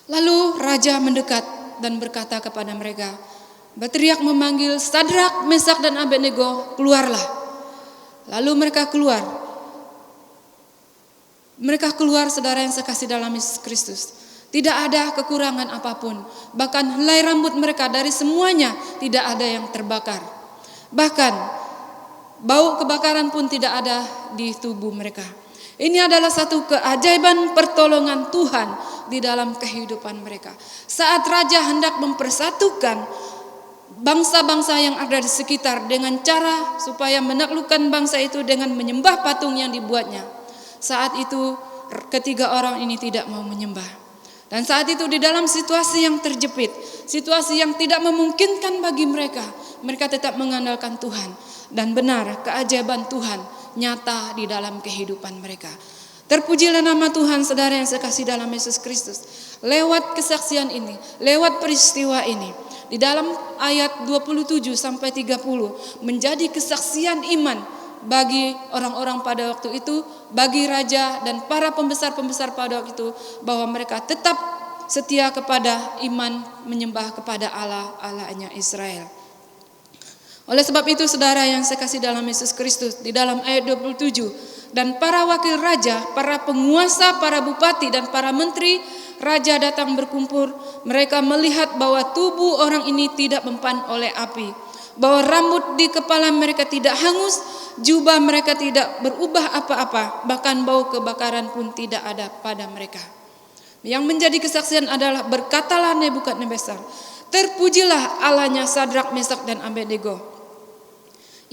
Lalu raja mendekat dan berkata kepada mereka, berteriak memanggil, Sadrak, Mesak dan Abednego, keluarlah. Lalu mereka keluar. Mereka keluar, saudara yang sekasih dalam Yesus Kristus. Tidak ada kekurangan apapun. Bahkan helai rambut mereka dari semuanya tidak ada yang terbakar. Bahkan bau kebakaran pun tidak ada di tubuh mereka. Ini adalah satu keajaiban pertolongan Tuhan di dalam kehidupan mereka. Saat raja hendak mempersatukan bangsa-bangsa yang ada di sekitar dengan cara supaya menaklukkan bangsa itu dengan menyembah patung yang dibuatnya. Saat itu ketiga orang ini tidak mau menyembah. Dan saat itu di dalam situasi yang terjepit, situasi yang tidak memungkinkan bagi mereka, mereka tetap mengandalkan Tuhan. Dan benar, keajaiban Tuhan nyata di dalam kehidupan mereka. Terpujilah nama Tuhan, saudara yang sekasih dalam Yesus Kristus. Lewat kesaksian ini, lewat peristiwa ini, di dalam ayat 27 sampai 30 menjadi kesaksian iman bagi orang-orang pada waktu itu, bagi raja dan para pembesar-pembesar pada waktu itu, bahwa mereka tetap setia kepada iman menyembah kepada Allahnya Israel. Oleh sebab itu, saudara yang sekasih dalam Yesus Kristus, di dalam ayat 27, dan para wakil raja, para penguasa, para bupati dan para menteri raja datang berkumpul. Mereka melihat bahwa tubuh orang ini tidak mempan oleh api, bahwa rambut di kepala mereka tidak hangus, jubah mereka tidak berubah apa-apa, bahkan bau kebakaran pun tidak ada pada mereka. Yang menjadi kesaksian adalah, berkatalah Nebukadnezar, terpujilah Allahnya Sadrak, Mesak dan Abednego.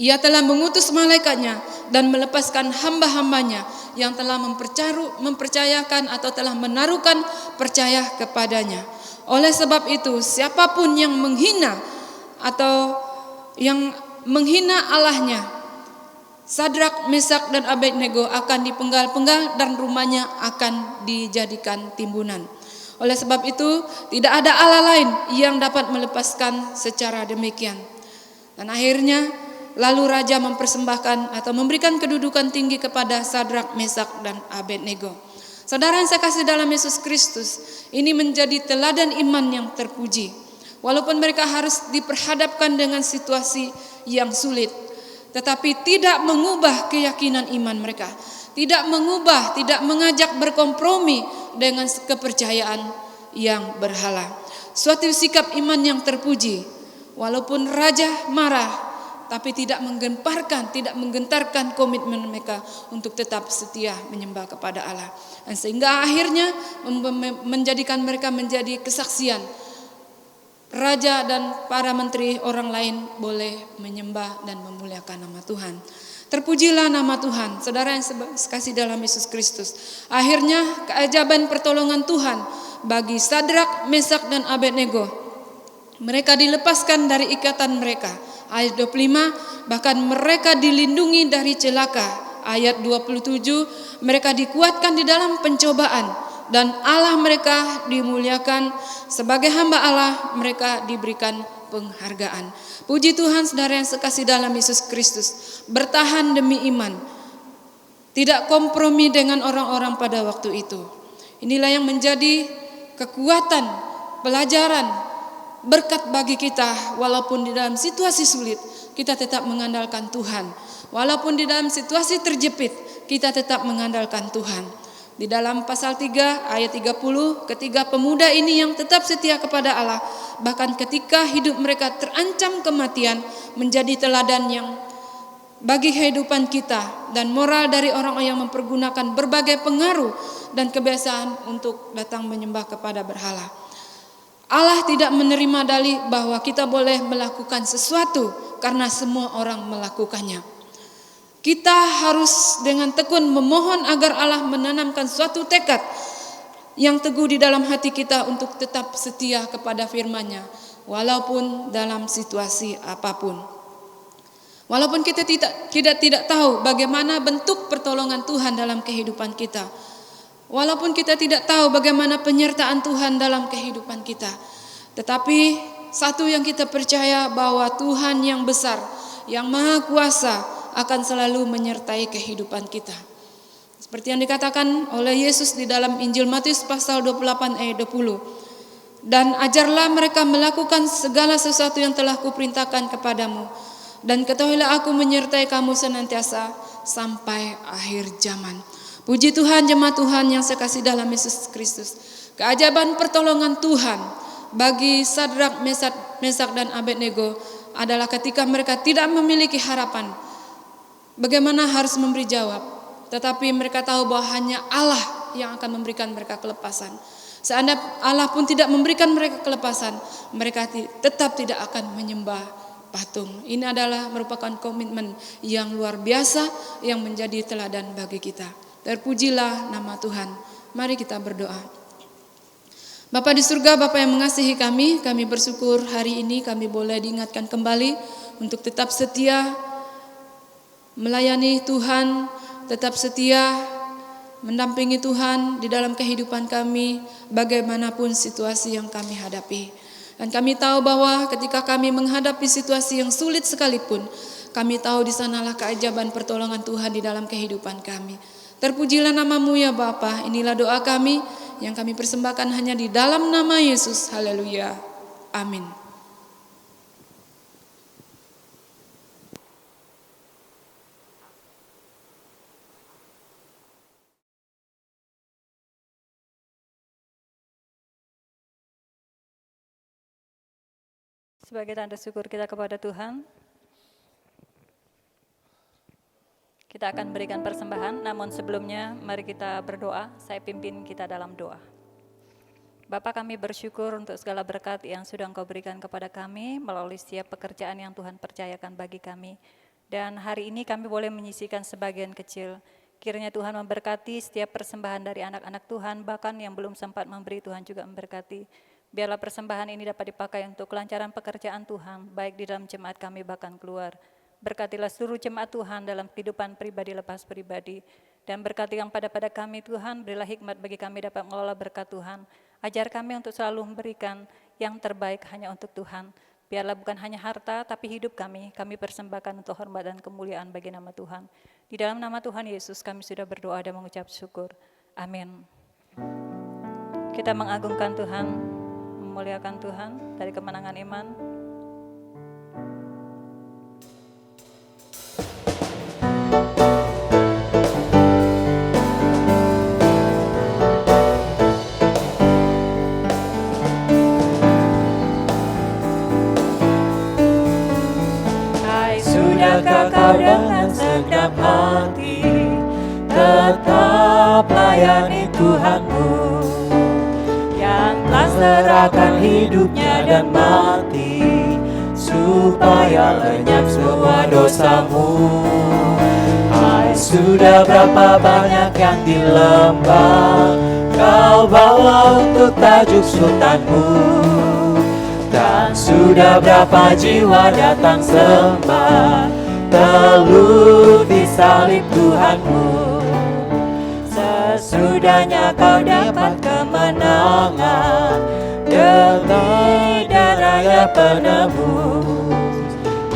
Ia telah mengutus malaikatnya dan melepaskan hamba-hambanya yang telah mempercayakan atau telah menaruhkan percaya kepadanya. Oleh sebab itu, siapapun yang menghina atau yang menghina Allahnya Sadrak, Mesak dan Abednego akan dipenggal-penggal dan rumahnya akan dijadikan timbunan. Oleh sebab itu, tidak ada Allah lain yang dapat melepaskan secara demikian. Dan akhirnya lalu raja mempersembahkan atau memberikan kedudukan tinggi kepada Sadrak, Mesak dan Abednego. Saudara yang saya kasih dalam Yesus Kristus, ini menjadi teladan iman yang terpuji. Walaupun mereka harus diperhadapkan dengan situasi yang sulit, tetapi tidak mengubah keyakinan iman mereka, tidak mengubah, tidak mengajak berkompromi dengan kepercayaan yang berhala. Suatu sikap iman yang terpuji. Walaupun raja marah, tapi tidak menggemparkan, tidak menggentarkan komitmen mereka untuk tetap setia menyembah kepada Allah. Dan sehingga akhirnya menjadikan mereka menjadi kesaksian. Raja dan para menteri orang lain boleh menyembah dan memuliakan nama Tuhan. Terpujilah nama Tuhan, saudara yang sekasih dalam Yesus Kristus. Akhirnya keajaiban pertolongan Tuhan bagi Sadrak, Mesak dan Abednego. Mereka dilepaskan dari ikatan mereka. Ayat 25, bahkan mereka dilindungi dari celaka. Ayat 27, mereka dikuatkan di dalam pencobaan. Dan Allah mereka dimuliakan, sebagai hamba Allah mereka diberikan penghargaan. Puji Tuhan, saudara yang sekasih dalam Yesus Kristus. Bertahan demi iman, tidak kompromi dengan orang-orang pada waktu itu. Inilah yang menjadi kekuatan, pelajaran, berkat bagi kita. Walaupun di dalam situasi sulit, kita tetap mengandalkan Tuhan. Walaupun di dalam situasi terjepit, kita tetap mengandalkan Tuhan. Di dalam pasal 3 ayat 30, ketiga pemuda ini yang tetap setia kepada Allah, bahkan ketika hidup mereka terancam kematian, menjadi teladan yang bagi kehidupan kita dan moral dari orang yang mempergunakan berbagai pengaruh dan kebiasaan untuk datang menyembah kepada berhala. Allah tidak menerima dalih bahwa kita boleh melakukan sesuatu karena semua orang melakukannya. Kita harus dengan tekun memohon agar Allah menanamkan suatu tekad yang teguh di dalam hati kita untuk tetap setia kepada firman-Nya, walaupun dalam situasi apapun. Walaupun kita tidak tahu bagaimana bentuk pertolongan Tuhan dalam kehidupan kita. Walaupun kita tidak tahu bagaimana penyertaan Tuhan dalam kehidupan kita. Tetapi satu yang kita percaya bahwa Tuhan yang besar, yang maha kuasa akan selalu menyertai kehidupan kita. Seperti yang dikatakan oleh Yesus di dalam Injil Matius pasal 28 ayat 20. Dan ajarlah mereka melakukan segala sesuatu yang telah kuperintahkan kepadamu. Dan ketahuilah aku menyertai kamu senantiasa sampai akhir zaman. Puji Tuhan, jemaat Tuhan yang sekasih dalam Yesus Kristus. Keajaiban pertolongan Tuhan bagi Sadrak, Mesak dan Abednego adalah ketika mereka tidak memiliki harapan bagaimana harus memberi jawab. Tetapi mereka tahu bahwa hanya Allah yang akan memberikan mereka kelepasan. Seandainya Allah pun tidak memberikan mereka kelepasan, mereka tetap tidak akan menyembah patung. Ini adalah merupakan komitmen yang luar biasa yang menjadi teladan bagi kita. Terpujilah nama Tuhan. Mari kita berdoa. Bapa di surga, Bapa yang mengasihi kami bersyukur hari ini kami boleh diingatkan kembali untuk tetap setia melayani Tuhan, tetap setia mendampingi Tuhan di dalam kehidupan kami bagaimanapun situasi yang kami hadapi. Dan kami tahu bahwa ketika kami menghadapi situasi yang sulit sekalipun, kami tahu di sanalah keajaiban pertolongan Tuhan di dalam kehidupan kami. Terpujilah nama-Mu ya Bapa. Inilah doa kami yang kami persembahkan hanya di dalam nama Yesus. Haleluya. Amin. Sebagai tanda syukur kita kepada Tuhan, kita akan berikan persembahan, namun sebelumnya mari kita berdoa. Saya pimpin kita dalam doa. Bapa, kami bersyukur untuk segala berkat yang sudah Engkau berikan kepada kami melalui setiap pekerjaan yang Tuhan percayakan bagi kami. Dan hari ini kami boleh menyisihkan sebagian kecil. Kiranya Tuhan memberkati setiap persembahan dari anak-anak Tuhan, bahkan yang belum sempat memberi, Tuhan juga memberkati. Biarlah persembahan ini dapat dipakai untuk kelancaran pekerjaan Tuhan, baik di dalam jemaat kami bahkan keluar. Berkatilah seluruh jemaat Tuhan dalam kehidupan pribadi lepas pribadi. Dan berkati yang pada kami Tuhan, berilah hikmat bagi kami dapat mengelola berkat Tuhan. Ajar kami untuk selalu memberikan yang terbaik hanya untuk Tuhan. Biarlah bukan hanya harta, tapi hidup kami persembahkan untuk hormat dan kemuliaan bagi nama Tuhan. Di dalam nama Tuhan Yesus kami sudah berdoa dan mengucap syukur. Amin. Kita mengagungkan Tuhan, memuliakan Tuhan dari kemenangan iman. Sudahkah kau dengan segenap hati tetap layani Tuhanmu yang telah serahkan hidupnya dan mati supaya lenyap semua dosamu? Hai, sudah berapa banyak yang di lembah kau bawa untuk tajuk sultanmu, dan sudah berapa jiwa datang sembah teluh di salib Tuhanmu. Sesudahnya kau dapat kemenangan demi darah penebus.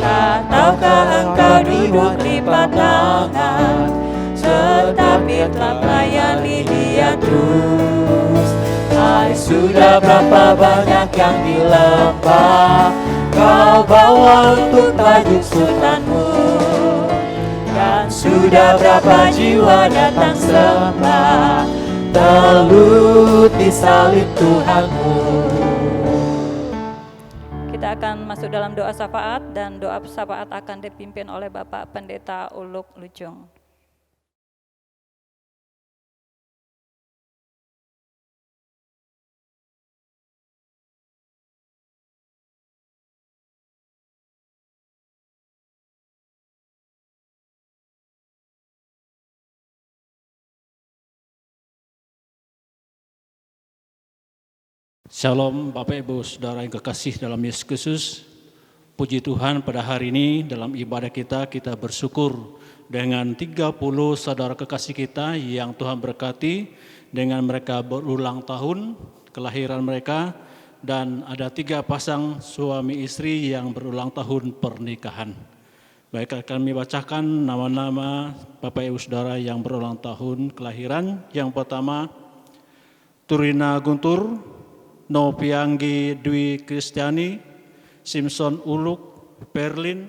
Tak tahukah engkau duduk lipat tangan, tetapi telah melayani Dia terus. Hai, sudah berapa banyak yang di lembah kau bawa untuk tajuk sultanmu, dan sudah berapa jiwa datang sembah teluh di salib Tuhanmu. Kita akan masuk dalam doa syafaat, dan doa syafaat akan dipimpin oleh Bapak Pendeta Uluk Lujung. Shalom Bapak Ibu Saudara yang kekasih dalam Yesus Kristus. Puji Tuhan, pada hari ini dalam ibadah kita bersyukur dengan 30 saudara kekasih kita yang Tuhan berkati dengan mereka berulang tahun kelahiran mereka, dan ada 3 pasang suami istri yang berulang tahun pernikahan. Baik, kami bacakan nama-nama Bapak Ibu Saudara yang berulang tahun kelahiran. Yang pertama, Turina Guntur, Novianggi Dwi Kristiani, Simpson Uluk, Perlin,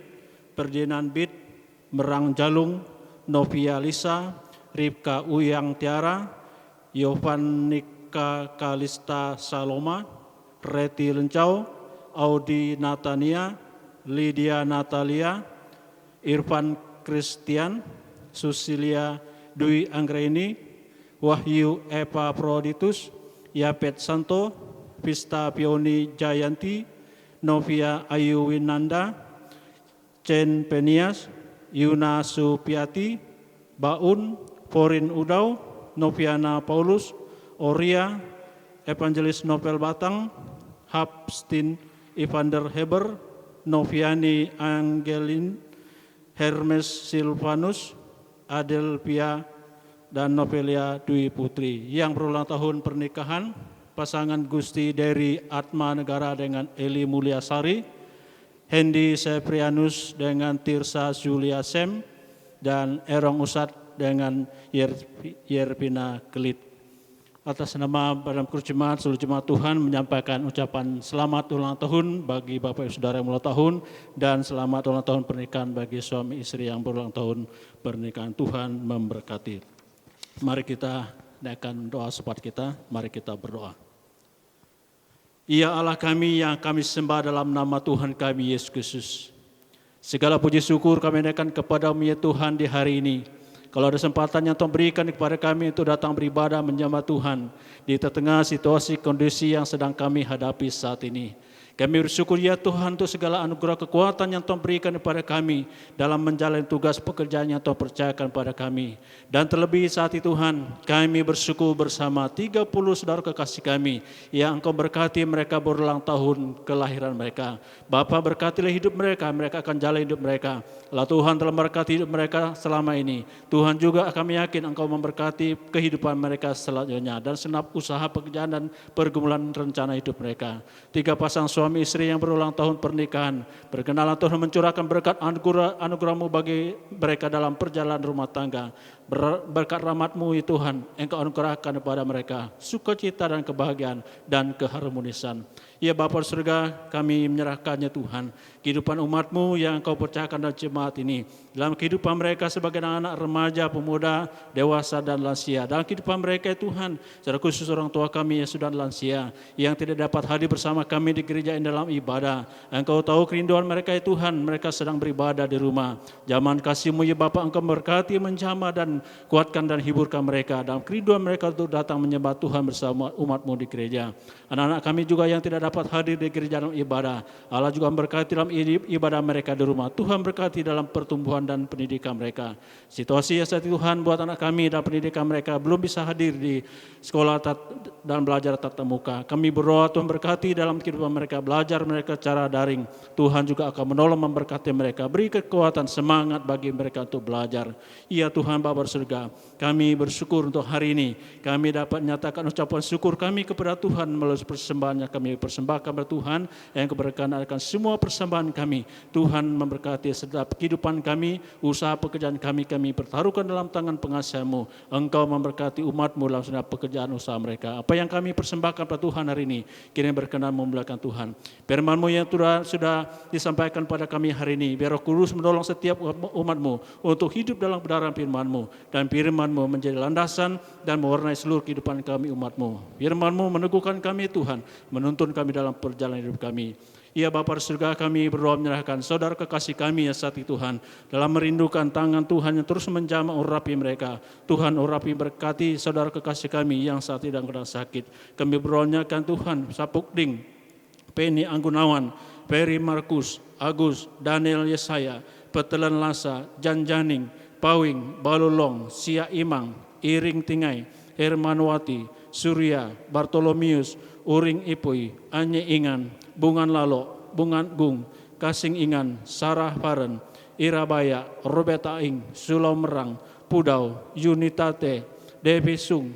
Ferdinand Bit, Merang Jalung, Novia Lisa, Ripka Uyang Tiara, Yovanika Kalista Saloma, Reti Lencau, Audi Natania, Lydia Natalia, Irfan Christian, Susilia Dwi Anggreni, Wahyu Eva Proditus, Yapet Santo, Vista Pioni Jayanti, Novia Ayu Winanda, Chen Penias, Yuna Supiati, Baun, Forin Udau, Noviana Paulus, Oria, Evangelis Novel Batang, Hapstin Evander Heber, Noviani Angelin, Hermes Silvanus, Adelpia, dan Novelia Dwi Putri. Yang berulang tahun pernikahan, pasangan Gusti Dery Atma Negara dengan Eli Mulyasari, Hendy Seprianus dengan Tirsa Julia Sem, dan Erong Usat dengan Yerpina Kelit. Atas nama Badan Kurus Jemaat, seluruh jemaat Tuhan menyampaikan ucapan selamat ulang tahun bagi Bapak Ibu Saudara yang ulang tahun, dan selamat ulang tahun pernikahan bagi suami istri yang berulang tahun pernikahan. Tuhan memberkati. Mari kita naikkan doa sepat kita, mari kita berdoa. Ya Allah kami yang kami sembah dalam nama Tuhan kami Yesus Kristus. Segala puji syukur kami naikkan kepada-Mu ya Tuhan di hari ini. Kalau ada kesempatan yang Tuhan berikan kepada kami untuk datang beribadah menyembah Tuhan di tengah situasi kondisi yang sedang kami hadapi saat ini. Kami bersyukur ya Tuhan untuk segala anugerah kekuatan yang Tuhan berikan kepada kami dalam menjalani tugas pekerjaan yang Tuhan percayakan kepada kami. Dan terlebih saat itu Tuhan, kami bersyukur bersama 30 saudara kekasih kami yang Engkau berkati mereka berulang tahun kelahiran mereka. Bapa berkatilah hidup mereka, mereka akan jalan hidup mereka. Lah Tuhan telah memberkati hidup mereka selama ini. Tuhan juga kami yakin Engkau memberkati kehidupan mereka selanjutnya dan senap usaha pekerjaan dan pergumulan rencana hidup mereka. 3 pasang suami istri yang berulang tahun pernikahan, berkenalan Tuhan mencurahkan berkat anugerah-Mu bagi mereka dalam perjalanan rumah tangga. Berkat rahmat-Mu ya Tuhan, Engkau anugerahkan kepada mereka sukacita dan kebahagiaan dan keharmonisan. Ya Bapa surga, kami menyerahkannya Tuhan, kehidupan umat-Mu yang Engkau percayakan dalam jemaat ini, dalam kehidupan mereka sebagai anak-anak remaja, pemuda, dewasa dan lansia, dalam kehidupan mereka ya Tuhan, secara khusus orang tua kami yang sudah lansia, yang tidak dapat hadir bersama kami di gereja ini dalam ibadah. Engkau tahu kerinduan mereka ya Tuhan, mereka sedang beribadah di rumah. Zaman kasih-Mu ya Bapa, Engkau berkati, menjamah dan kuatkan dan hiburkan mereka dalam kerinduan mereka untuk datang menyembah Tuhan bersama umat-Mu di gereja. Anak-anak kami juga yang tidak dapat hadir di gereja dalam ibadah, Allah juga berkati dalam ibadah mereka di rumah. Tuhan berkati dalam pertumbuhan dan pendidikan mereka. Situasi yang saat Tuhan buat anak kami dan pendidikan mereka belum bisa hadir di sekolah dan belajar tatap muka. Kami berdoa Tuhan berkati dalam kehidupan mereka, belajar mereka secara daring. Tuhan juga akan menolong memberkati mereka, beri kekuatan semangat bagi mereka untuk belajar. Ya Tuhan Bapa surga, kami bersyukur untuk hari ini kami dapat menyatakan ucapan syukur kami kepada Tuhan melalui persembahan yang kami persembahkan kepada Tuhan, yang keberkahan akan semua persembahan kami. Tuhan memberkati setiap kehidupan kami, usaha pekerjaan kami pertaruhkan dalam tangan pengasihan-Mu. Engkau memberkati umat-Mu dalam setiap pekerjaan usaha mereka. Apa yang kami persembahkan kepada Tuhan hari ini, kiranya berkenan memuliakan Tuhan. Firman-Mu yang sudah disampaikan pada kami hari ini, biar Roh Kudus menolong setiap umat-Mu untuk hidup dalam kebenaran firman-Mu, dan firman-Mu menjadi landasan dan mewarnai seluruh kehidupan kami umat-Mu. Firman-Mu meneguhkan kami Tuhan, menuntun kami dalam perjalanan hidup kami. Ya Bapa di surga, kami berdoa menyerahkan saudara kekasih kami ya saat itu Tuhan, dalam merindukan tangan Tuhan yang terus menjamah urapi mereka. Tuhan urapi berkati saudara kekasih kami yang saat ini sedang sakit. Kami berdoakan Tuhan, Sapuk Ding, Penny Anggunawan, Ferry Markus, Agus, Daniel Yesaya, Petelan Lasa, Jan Janing, Pawing, Balulong, Sia Imang, Iring Tingai, Hermanwati, Surya, Bartolomius, Uring Ipui, Anye Ingan, Bungan Lalo, Bungan Gung, Kasing Ingan, Sarah Paren, Irabaya, Robert Aing, Sulau Merang, Pudau, Yunitate, Devi Sung,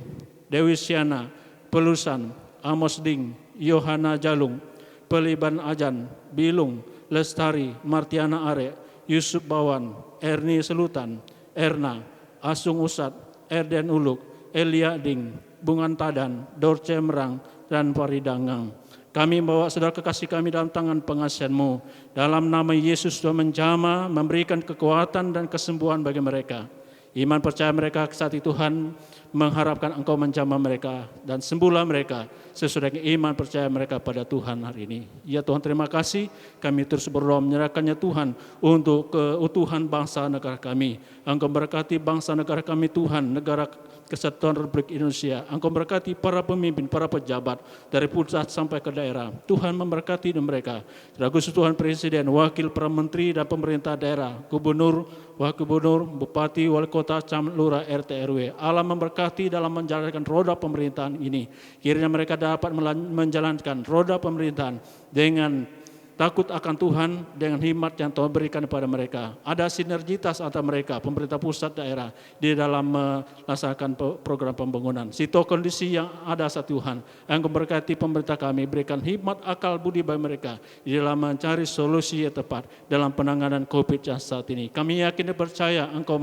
Dewi Siana, Pelusan, Amos Ding, Yohana Jalung, Peliban Ajan, Bilung, Lestari, Martiana Are, Yusuf Bawan, Erni Selutan, Erna, Asung Usat, Erden Uluk, Elia Ding, Bungan Tadan, Dorce Merang, dan Paridangang. Kami membawa saudara kekasih kami dalam tangan pengasihan-Mu. Dalam nama Yesus Tuhan menjamah, memberikan kekuatan dan kesembuhan bagi mereka. Iman percaya mereka saat itu Tuhan mengharapkan Engkau menjamah mereka dan sembuhlah mereka sesuai dengan iman percaya mereka pada Tuhan hari ini. Ya Tuhan, terima kasih. Kami terus berdoa menyerahkannya Tuhan untuk keutuhan bangsa negara kami. Engkau berkati bangsa negara kami Tuhan, negara Kesatuan Republik Indonesia. Engkau berkati para pemimpin, para pejabat dari pusat sampai ke daerah. Tuhan memberkati mereka. Khusus Tuhan Presiden, Wakil para Menteri dan pemerintah daerah, Gubernur, Wakil Gubernur, Bupati, Wali Kota, Camat, Lurah, RT, RW. Allah memberkati dalam menjalankan roda pemerintahan ini. Kiranya mereka dapat menjalankan roda pemerintahan dengan takut akan Tuhan, dengan hikmat yang Tuhan berikan kepada mereka. Ada sinergitas antara mereka, pemerintah pusat, daerah, di dalam melaksanakan program pembangunan. Situasi kondisi yang ada saat Tuhan, yang memberkati pemerintah kami, berikan hikmat akal budi bagi mereka di dalam mencari solusi yang tepat dalam penanganan COVID yang saat ini. Kami yakin dan percaya Engkau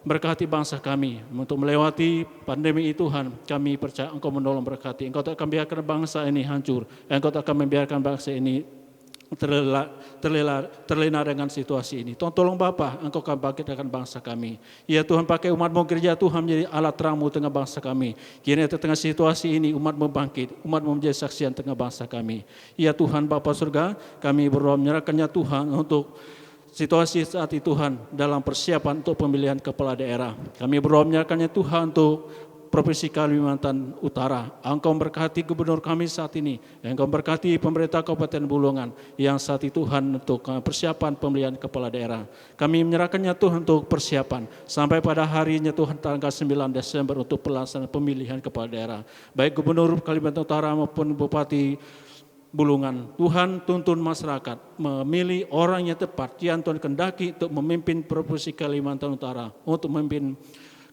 berkati bangsa kami untuk melewati pandemi ini Tuhan. Kami percaya Engkau menolong berkati. Engkau tak akan biarkan bangsa ini hancur. Engkau tak akan membiarkan bangsa ini terlena dengan situasi ini. Tolong Bapa, Engkau akan bangkitkan bangsa kami. Ya Tuhan, pakai umat-Mu gereja Tuhan menjadi alat terang-Mu tengah bangsa kami. Kiranya di tengah situasi ini umat-Mu bangkit, umat-Mu menjadi saksian tengah bangsa kami. Ya Tuhan Bapa surga, kami berdoa menyerahkannya Tuhan untuk situasi saat ini Tuhan dalam persiapan untuk pemilihan kepala daerah. Kami berdoa menyerahkannya Tuhan untuk Provinsi Kalimantan Utara. Engkau memberkati gubernur kami saat ini. Engkau memberkati pemerintah Kabupaten Bulungan yang saat itu Tuhan untuk persiapan pemilihan kepala daerah. Kami menyerahkannya Tuhan untuk persiapan sampai pada harinya Tuhan tanggal 9 Desember untuk pelaksanaan pemilihan kepala daerah. Baik gubernur Kalimantan Utara maupun Bupati Bulungan. Tuhan tuntun masyarakat memilih orang yang tepat yang Tuhan kehendaki untuk memimpin Provinsi Kalimantan Utara, untuk memimpin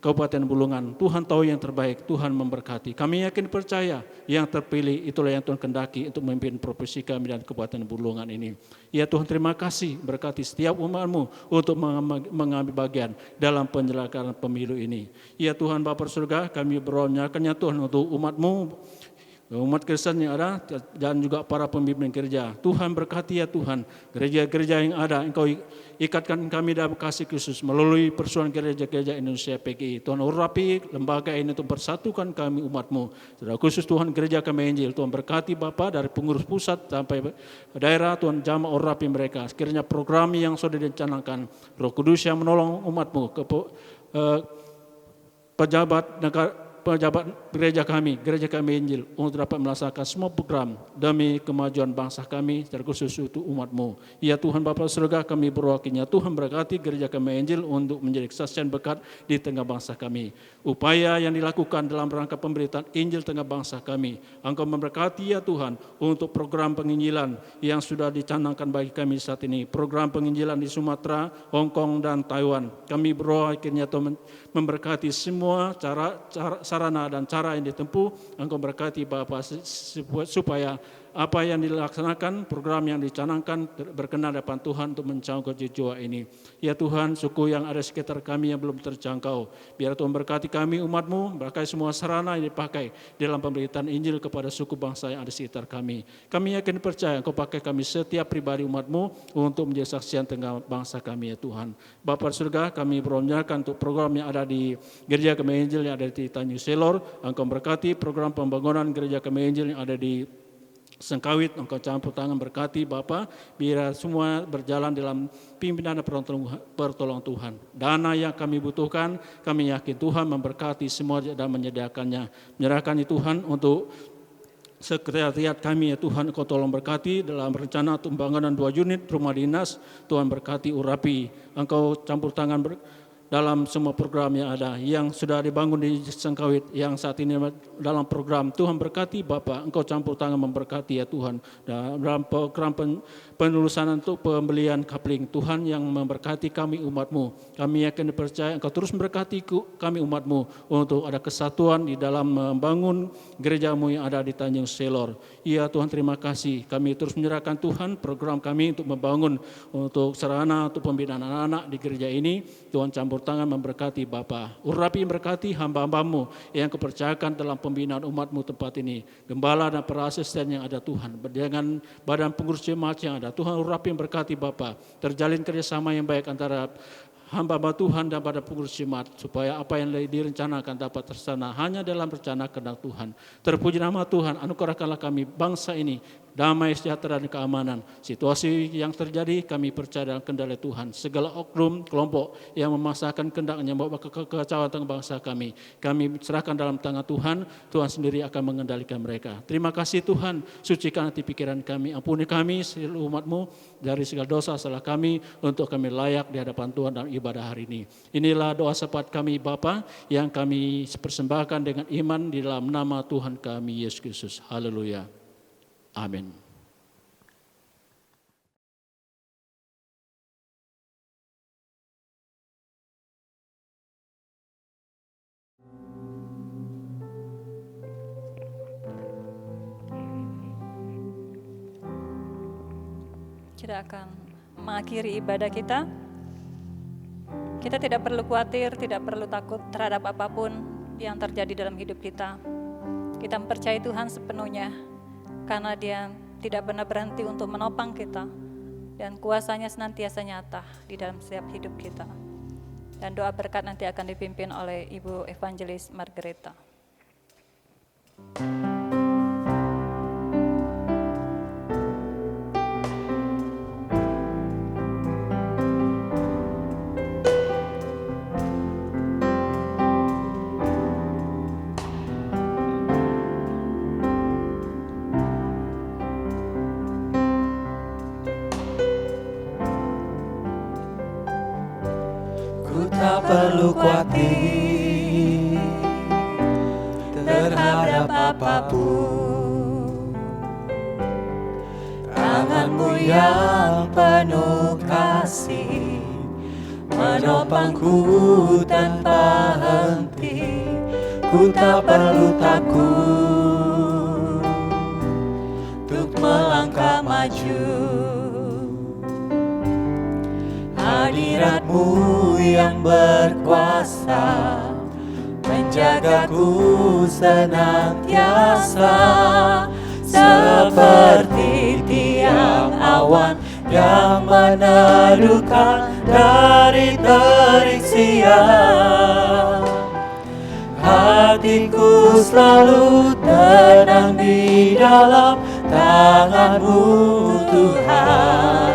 Kabupaten Bulungan. Tuhan tahu yang terbaik, Tuhan memberkati. Kami yakin percaya yang terpilih itulah yang Tuhan kehendaki untuk memimpin provinsi kami dan Kabupaten Bulungan ini. Ya Tuhan, terima kasih berkati setiap umat-Mu untuk mengambil bagian dalam penyelenggaraan pemilu ini. Ya Tuhan Bapa surga, kami berdoa Tuhan untuk umat-Mu, umat Kristen yang ada dan juga para pemimpin gereja. Tuhan berkati ya Tuhan, gereja-gereja yang ada Engkau ikatkan kami dalam kasih Kristus melalui Persatuan Gereja-Gereja Indonesia PGI. Tuhan urapi lembaga ini untuk persatukan kami umat-Mu. Khusus Tuhan gereja kami Injil, Tuhan berkati Bapa dari pengurus pusat sampai daerah, Tuhan jamah urapi mereka. Sekiranya program yang sudah dicanangkan, Roh Kudus yang menolong umat-Mu, pejabat gereja kami Injil untuk dapat melaksanakan semua program demi kemajuan bangsa kami, terkhusus untuk umat-Mu. Ya Tuhan Bapa surga, kami berdoa Tuhan berkati gereja kami Injil untuk menjadi kesaksian berkat di tengah bangsa kami. Upaya yang dilakukan dalam rangka pemberitaan Injil tengah bangsa kami, Engkau memberkati ya Tuhan untuk program penginjilan yang sudah dicanangkan bagi kami saat ini. Program penginjilan di Sumatera, Hong Kong dan Taiwan. Kami berdoa Tuhan memberkati semua sarana dan cara yang ditempuh. Engkau berkati Bapa supaya apa yang dilaksanakan, program yang dicanangkan berkenan depan Tuhan untuk menjangkau jiwa ini. Ya Tuhan, suku yang ada sekitar kami yang belum terjangkau, biar Tuhan berkati kami umat-Mu, berkati semua sarana yang dipakai dalam pemberitaan Injil kepada suku bangsa yang ada sekitar kami. Kami yakin percaya Engkau pakai kami setiap pribadi umat-Mu untuk menjadi saksian tengah bangsa kami ya Tuhan. Bapa surga, kami berdoakan untuk program yang ada di gereja kami Injil yang ada di Tanjung Selor. Engkau berkati program pembangunan gereja kami Injil yang ada di Sengkawit. Engkau campur tangan berkati Bapa, biar semua berjalan dalam pimpinan dan pertolongan Tuhan. Dana yang kami butuhkan, kami yakin Tuhan memberkati semua dan menyediakannya. Menyerahkan Tuhan untuk sekretariat kami ya Tuhan, Engkau tolong berkati dalam rencana pembangunan 2 unit rumah dinas. Tuhan berkati urapi, Engkau campur tangan dalam semua program yang ada, yang sudah dibangun di Sengkawit, yang saat ini dalam program. Tuhan berkati Bapak, Engkau campur tangan memberkati ya Tuhan. Dalam program penelusuran untuk pembelian kapling, Tuhan yang memberkati kami umat-Mu. Kami yakin percaya Engkau terus memberkati kami umat-Mu untuk ada kesatuan di dalam membangun gereja-Mu yang ada di Tanjung Selor. Ya Tuhan, terima kasih. Kami terus menyerahkan Tuhan program kami untuk membangun untuk sarana untuk pembinaan anak-anak di gereja ini. Tuhan campur tangan memberkati Bapa. Urapi memberkati hamba-hamba-Mu yang kepercayakan dalam pembinaan umat-Mu tempat ini. Gembala dan para asisten yang ada Tuhan. Dengan badan pengurus jemaat yang ada. Tuhan urapi memberkati Bapa. Terjalin kerjasama yang baik antara hamba-hamba Tuhan dan pada pengurus jemaat, supaya apa yang direncanakan dapat terlaksana hanya dalam rencana kehendak Tuhan. Terpuji nama Tuhan, anugerahkanlah kami bangsa ini damai, sejahtera, dan keamanan. Situasi yang terjadi kami percaya dalam kendali Tuhan. Segala oknum kelompok yang memaksakan kehendaknya membawa kekacauan tentang bangsa kami serahkan dalam tangan Tuhan. Tuhan sendiri akan mengendalikan mereka. Terima kasih Tuhan, sucikan hati pikiran kami, ampuni kami seluruh umat-Mu dari segala dosa salah kami, untuk kami layak di hadapan Tuhan dalam ibadah hari ini. Inilah doa syafaat kami Bapa yang kami persembahkan dengan iman di dalam nama Tuhan kami Yesus Kristus. Haleluya. Amin. Kita akan mengakhiri ibadah kita. Kita tidak perlu khawatir, tidak perlu takut terhadap apapun yang terjadi dalam hidup kita. Kita mempercayai Tuhan sepenuhnya, karena Dia tidak pernah berhenti untuk menopang kita, dan kuasanya senantiasa nyata di dalam setiap hidup kita. Dan doa berkat nanti akan dipimpin oleh Ibu Evangelis Margareta. Tak perlu khawatir terhadap apapun. Tangan-Mu yang penuh kasih menopangku tanpa henti. Ku tak perlu takut untuk melangkah maju. Hadirat-Mu yang berkuasa menjagaku senantiasa, seperti tiang awan yang meneduhkan dari terik siang. Hatiku selalu tenang di dalam tangan-Mu Tuhan,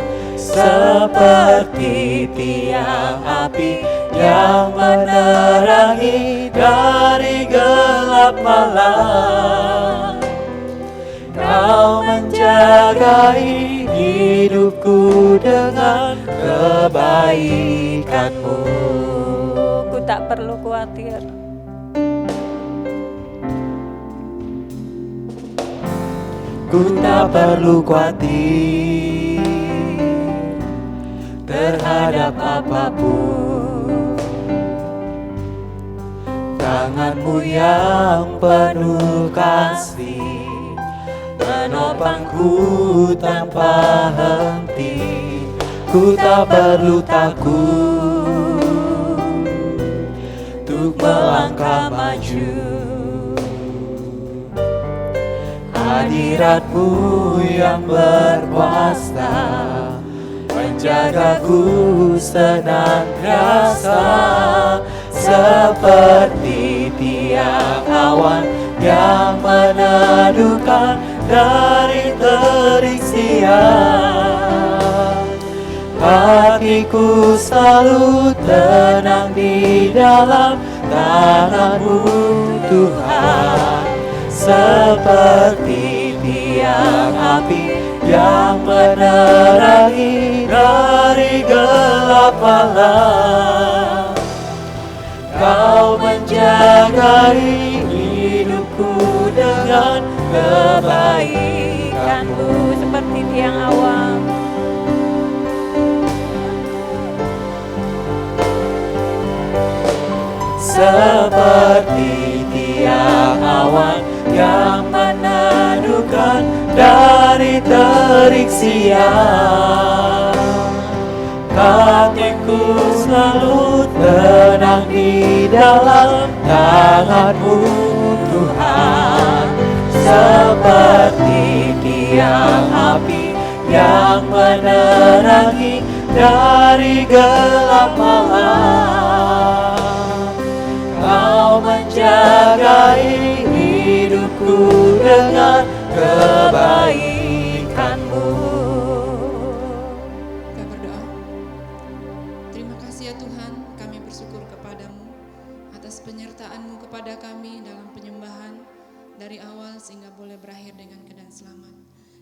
seperti tiang api yang menerangi dari gelap malam. Kau menjagai hidupku dengan kebaikan-Mu. Ku tak perlu khawatir. Ku tak perlu khawatir terhadap apapun. Tangan-Mu yang penuh kasih menopangku tanpa henti. Ku tak perlu takut untuk melangkah maju. Hadirat-Mu yang berkuasa menjagaku senantiasa, seperti tiang awan yang meneduhkan dari terik siang. Hatiku selalu tenang di dalam tangan-Mu Tuhan, seperti tiang api yang menerangi dari gelap malam. Kau menjagai hidupku dengan kebaikanmu seperti tiang awan. seperti tiang awan yang meneduhkan dari terik siang. Hatiku selalu tenang di dalam tangan-Mu Tuhan, seperti tiang api yang menerangi dari gelap malam. Kau menjagai hidupku dengan kebaikan-Mu. Kita berdoa. Terima kasih ya Tuhan, kami bersyukur kepadamu atas penyertaan-Mu kepada kami dalam penyembahan dari awal sehingga boleh berakhir dengan keadaan selamat.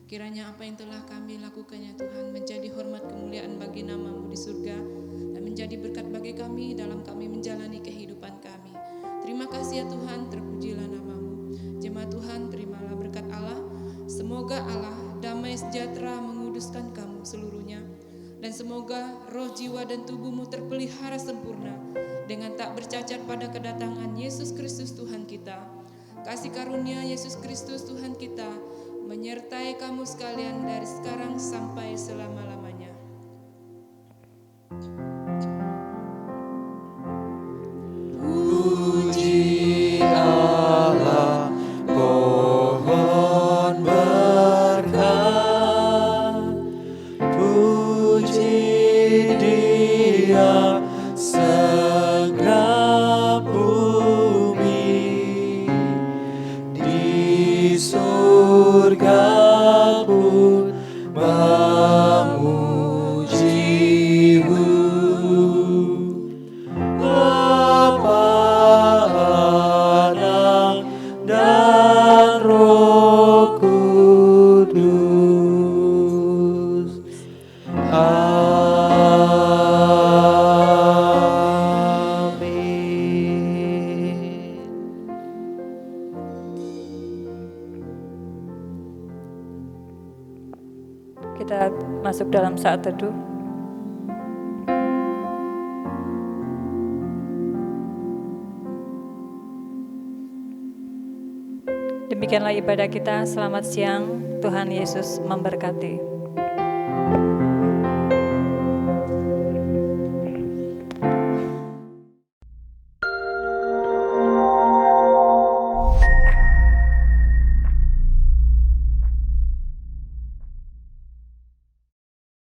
Kiranya apa yang telah kami lakukan ya Tuhan menjadi hormat kemuliaan bagi nama-Mu di surga dan menjadi berkat bagi kami dalam kami menjalani kehidupan kami. Terima kasih ya Tuhan, terpujilah nama-Mu. Jemaat Tuhan, terimalah berkat Allah. Semoga Allah damai sejahtera menguduskan kamu seluruhnya. Dan semoga roh, jiwa, dan tubuhmu terpelihara sempurna dengan tak bercacat pada kedatangan Yesus Kristus Tuhan kita. Kasih karunia Yesus Kristus Tuhan kita menyertai kamu sekalian dari sekarang sampai selama-lamanya. Puji Allah, pohon berkat. Puji Dia, segenap bumi. Di surga pun memuji-Mu. Bapa, Anak, dan Roh Kudus. Amin. Kita masuk dalam saat teduh. Demikianlah ibadah kita. Selamat siang. Tuhan Yesus memberkati.